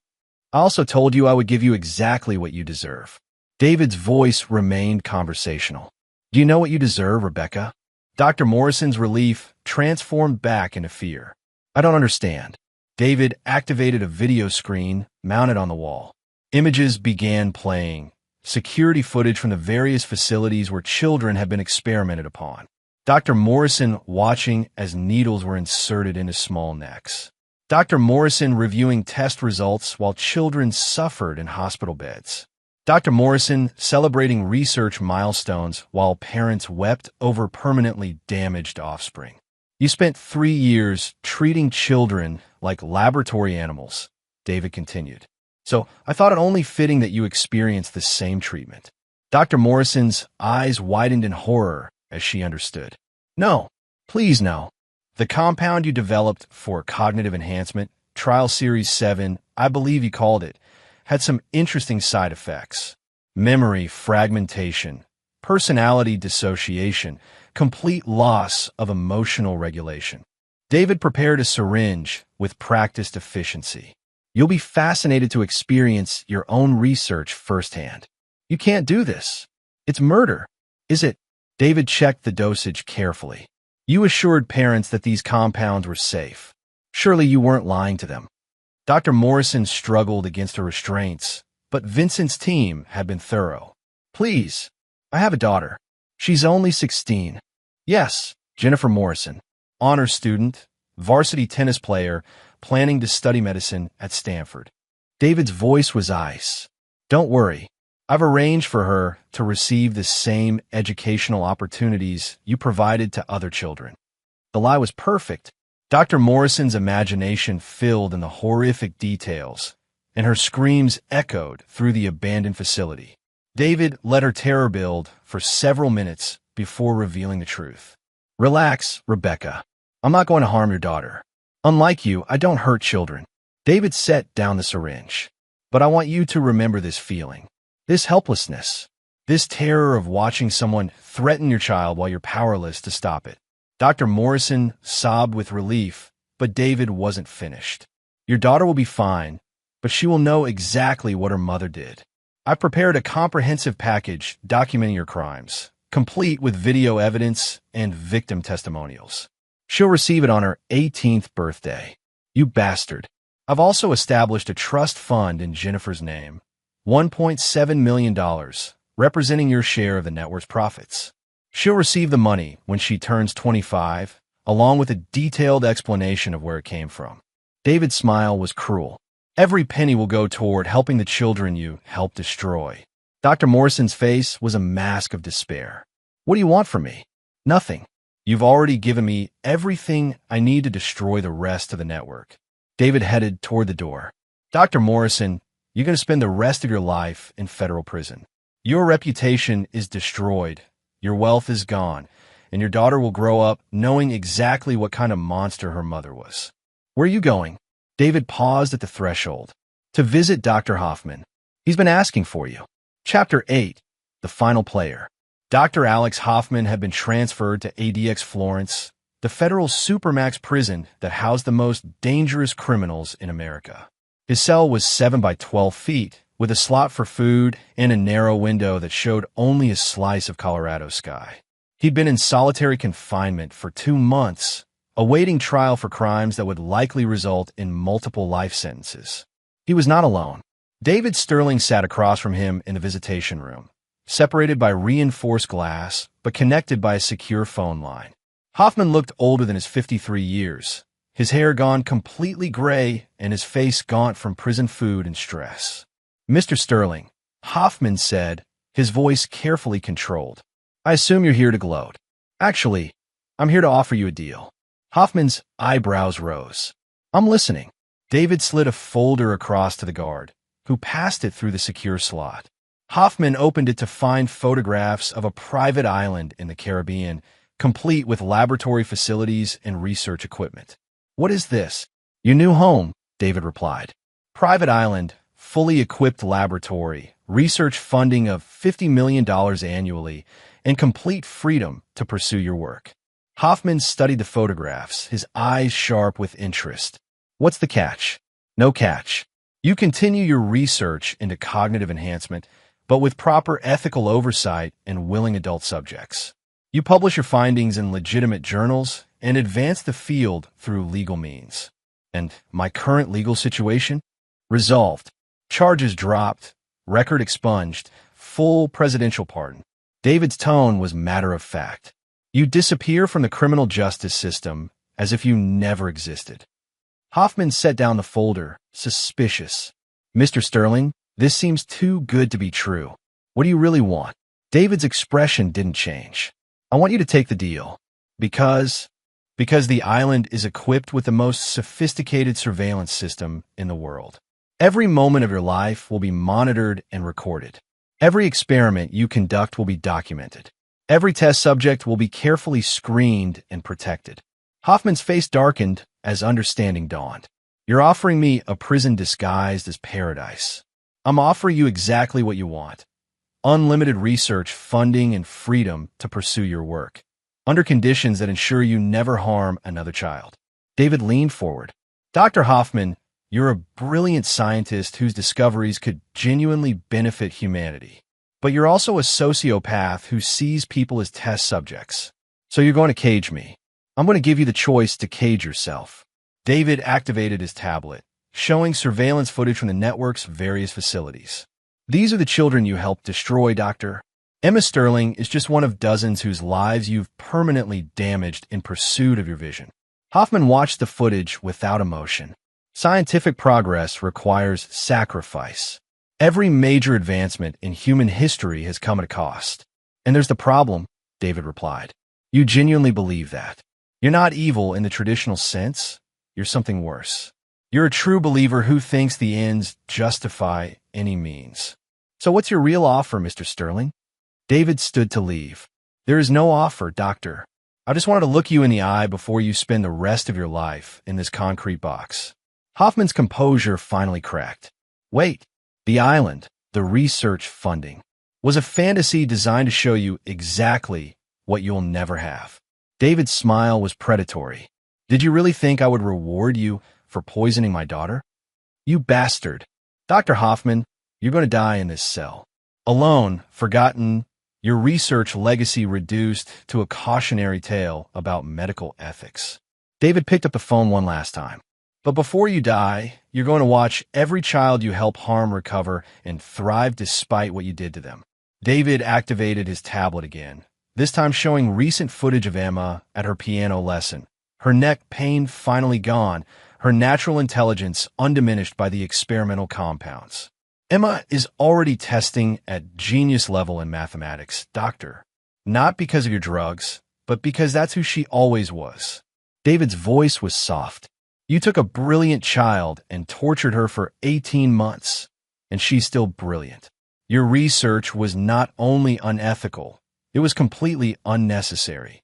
I also told you I would give you exactly what you deserve. David's voice remained conversational. Do you know what you deserve, Rebecca? Dr. Morrison's relief transformed back into fear. I don't understand. David activated a video screen mounted on the wall. Images began playing, security footage from the various facilities where children had been experimented upon. Dr. Morrison watching as needles were inserted into small necks. Dr. Morrison reviewing test results while children suffered in hospital beds. Dr. Morrison celebrating research milestones while parents wept over permanently damaged offspring. You spent 3 years treating children like laboratory animals, David continued. So I thought it only fitting that you experience the same treatment. Dr. Morrison's eyes widened in horror as she understood. No, please no. The compound you developed for cognitive enhancement, Trial Series 7, I believe you called it, had some interesting side effects. Memory fragmentation, personality dissociation, complete loss of emotional regulation. David prepared a syringe with practiced efficiency. You'll be fascinated to experience your own research firsthand. You can't do this. It's murder. Is it? David checked the dosage carefully. You assured parents that these compounds were safe. Surely you weren't lying to them. Dr. Morrison struggled against her restraints, but Vincent's team had been thorough. Please, I have a daughter. She's only 16. Yes, Jennifer Morrison, honor student, varsity tennis player, planning to study medicine at Stanford. David's voice was ice. Don't worry. I've arranged for her to receive the same educational opportunities you provided to other children. The lie was perfect. Dr. Morrison's imagination filled in the horrific details, and her screams echoed through the abandoned facility. David let her terror build for several minutes before revealing the truth. Relax, Rebecca. I'm not going to harm your daughter. Unlike you, I don't hurt children. David set down the syringe. But I want you to remember this feeling. This helplessness, this terror of watching someone threaten your child while you're powerless to stop it. Dr. Morrison sobbed with relief, but David wasn't finished. Your daughter will be fine, but she will know exactly what her mother did. I prepared a comprehensive package documenting your crimes, complete with video evidence and victim testimonials. She'll receive it on her 18th birthday. You bastard. I've also established a trust fund in Jennifer's name. $1.7 million, representing your share of the network's profits. She'll receive the money when she turns 25, along with a detailed explanation of where it came from. David's smile was cruel. Every penny will go toward helping the children you helped destroy. Dr. Morrison's face was a mask of despair. What do you want from me? Nothing. You've already given me everything I need to destroy the rest of the network. David headed toward the door. Dr. Morrison, you're going to spend the rest of your life in federal prison. Your reputation is destroyed, your wealth is gone, and your daughter will grow up knowing exactly what kind of monster her mother was. Where are you going? David paused at the threshold. To visit Dr. Hoffman. He's been asking for you. Chapter 8. The Final Player. Dr. Alex Hoffman had been transferred to ADX Florence, the federal supermax prison that housed the most dangerous criminals in America. His cell was 7 by 12 feet, with a slot for food and a narrow window that showed only a slice of Colorado sky. He'd been in solitary confinement for 2 months, awaiting trial for crimes that would likely result in multiple life sentences. He was not alone. David Sterling sat across from him in the visitation room, separated by reinforced glass, but connected by a secure phone line. Hoffman looked older than his 53 years, his hair gone completely gray and his face gaunt from prison food and stress. Mr. Sterling, Hoffman said, his voice carefully controlled. I assume you're here to gloat. Actually, I'm here to offer you a deal. Hoffman's eyebrows rose. I'm listening. David slid a folder across to the guard, who passed it through the secure slot. Hoffman opened it to find photographs of a private island in the Caribbean, complete with laboratory facilities and research equipment. What is this? Your new home, David replied. Private island, fully equipped laboratory, research funding of $50 million annually, and complete freedom to pursue your work. Hoffman studied the photographs, his eyes sharp with interest. What's the catch? No catch. You continue your research into cognitive enhancement, but with proper ethical oversight and willing adult subjects. You publish your findings in legitimate journals and advance the field through legal means. And my current legal situation? Resolved. Charges dropped, record expunged, full presidential pardon. David's tone was matter of fact. You disappear from the criminal justice system as if you never existed. Hoffman set down the folder, suspicious. Mr. Sterling, this seems too good to be true. What do you really want? David's expression didn't change. I want you to take the deal. Because the island is equipped with the most sophisticated surveillance system in the world. Every moment of your life will be monitored and recorded. Every experiment you conduct will be documented. Every test subject will be carefully screened and protected. Hoffman's face darkened as understanding dawned. You're offering me a prison disguised as paradise. I'm offering you exactly what you want. Unlimited research, funding, and freedom to pursue your work, under conditions that ensure you never harm another child. David leaned forward. Dr. Hoffman, you're a brilliant scientist whose discoveries could genuinely benefit humanity. But you're also a sociopath who sees people as test subjects. So you're going to cage me. I'm going to give you the choice to cage yourself. David activated his tablet, showing surveillance footage from the network's various facilities. These are the children you helped destroy, Doctor. Emma Sterling is just one of dozens whose lives you've permanently damaged in pursuit of your vision. Hoffman watched the footage without emotion. Scientific progress requires sacrifice. Every major advancement in human history has come at a cost. And there's the problem, David replied. You genuinely believe that. You're not evil in the traditional sense. You're something worse. You're a true believer who thinks the ends justify any means. So what's your real offer, Mr. Sterling? David stood to leave. There is no offer, Doctor. I just wanted to look you in the eye before you spend the rest of your life in this concrete box. Hoffman's composure finally cracked. Wait, the island, the research funding, was a fantasy designed to show you exactly what you'll never have. David's smile was predatory. Did you really think I would reward you for poisoning my daughter? You bastard. Dr. Hoffman, you're going to die in this cell. Alone, forgotten, your research legacy reduced to a cautionary tale about medical ethics. David picked up the phone one last time. But before you die, you're going to watch every child you help harm recover and thrive despite what you did to them. David activated his tablet again, this time showing recent footage of Emma at her piano lesson. Her neck pain finally gone, her natural intelligence undiminished by the experimental compounds. Emma is already testing at genius level in mathematics, Doctor. Not because of your drugs, but because that's who she always was. David's voice was soft. You took a brilliant child and tortured her for 18 months, and she's still brilliant. Your research was not only unethical, it was completely unnecessary.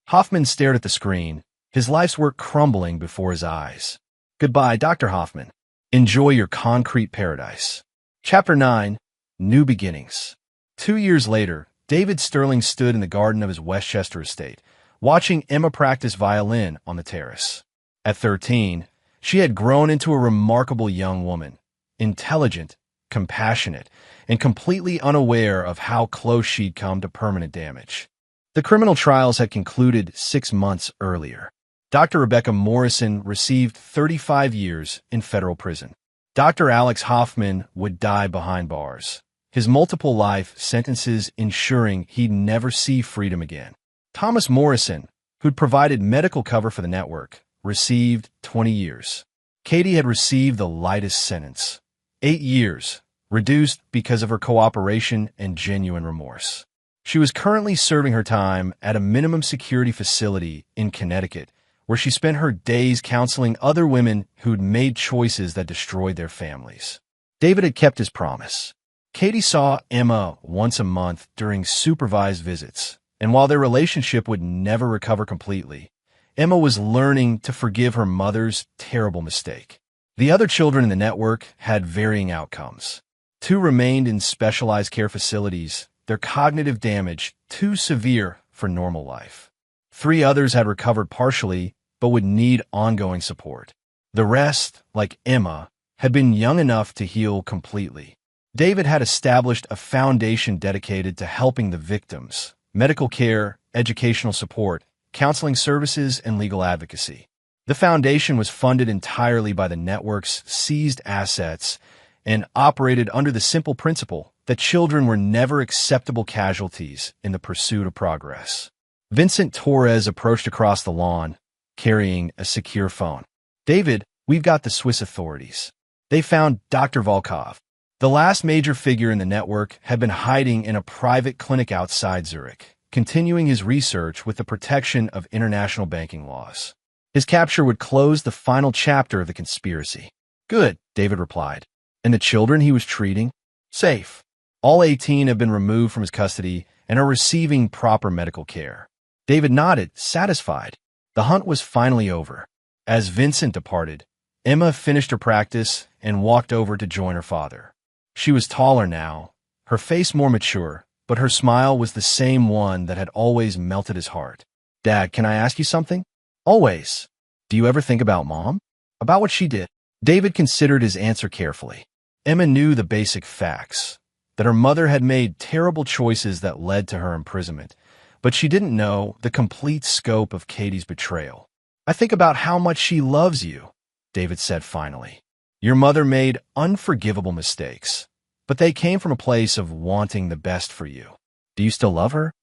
Hoffman stared at the screen, his life's work crumbling before his eyes. Goodbye, Dr. Hoffman. Enjoy your concrete paradise. Chapter 9, New Beginnings. 2 years later, David Sterling stood in the garden of his Westchester estate, watching Emma practice violin on the terrace. At 13, she had grown into a remarkable young woman, intelligent, compassionate, and completely unaware of how close she'd come to permanent damage. The criminal trials had concluded 6 months earlier. Dr. Rebecca Morrison received 35 years in federal prison. Dr. Alex Hoffman would die behind bars, his multiple life sentences ensuring he'd never see freedom again. Thomas Morrison, who'd provided medical cover for the network, received 20 years. Katie had received the lightest sentence, 8 years, reduced because of her cooperation and genuine remorse. She was currently serving her time at a minimum security facility in Connecticut, where she spent her days counseling other women who'd made choices that destroyed their families. David had kept his promise. Katie saw Emma once a month during supervised visits, and while their relationship would never recover completely, Emma was learning to forgive her mother's terrible mistake. The other children in the network had varying outcomes. 2 remained in specialized care facilities, their cognitive damage too severe for normal life. 3 others had recovered partially, but would need ongoing support. The rest, like Emma, had been young enough to heal completely. David had established a foundation dedicated to helping the victims: medical care, educational support, counseling services, and legal advocacy. The foundation was funded entirely by the network's seized assets and operated under the simple principle that children were never acceptable casualties in the pursuit of progress. Vincent Torres approached across the lawn, carrying a secure phone. "David, we've got the Swiss authorities. They found Dr. Volkov. The last major figure in the network had been hiding in a private clinic outside Zurich, continuing his research with the protection of international banking laws. His capture would close the final chapter of the conspiracy." "Good," David replied. "And the children he was treating?" "Safe. All 18 have been removed from his custody and are receiving proper medical care." David nodded, satisfied. The hunt was finally over. As Vincent departed, Emma finished her practice and walked over to join her father. She was taller now, her face more mature, but her smile was the same one that had always melted his heart. "Dad, can I ask you something?" "Always." "Do you ever think about Mom? About what she did?" David considered his answer carefully. Emma knew the basic facts, that her mother had made terrible choices that led to her imprisonment, but she didn't know the complete scope of Katie's betrayal. "I think about how much she loves you," David said finally. "Your mother made unforgivable mistakes, but they came from a place of wanting the best for you. Do you still love her?"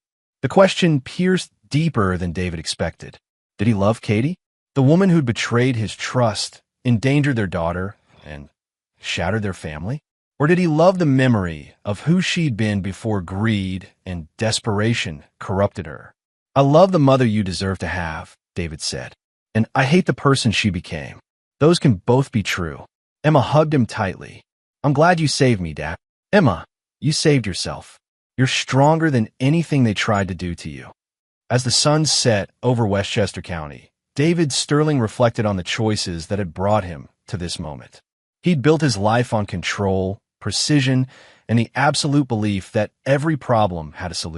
The question pierced deeper than David expected. Did he love Katie? The woman who'd betrayed his trust, endangered their daughter, and shattered their family? Or did he love the memory of who she'd been before greed and desperation corrupted her? "I love the mother you deserve to have," David said, "and I hate the person she became. Those can both be true." Emma hugged him tightly. "I'm glad you saved me, Dad." "Emma, you saved yourself. You're stronger than anything they tried to do to you." As the sun set over Westchester County, David Sterling reflected on the choices that had brought him to this moment. He'd built his life on control, precision, and the absolute belief that every problem had a solution.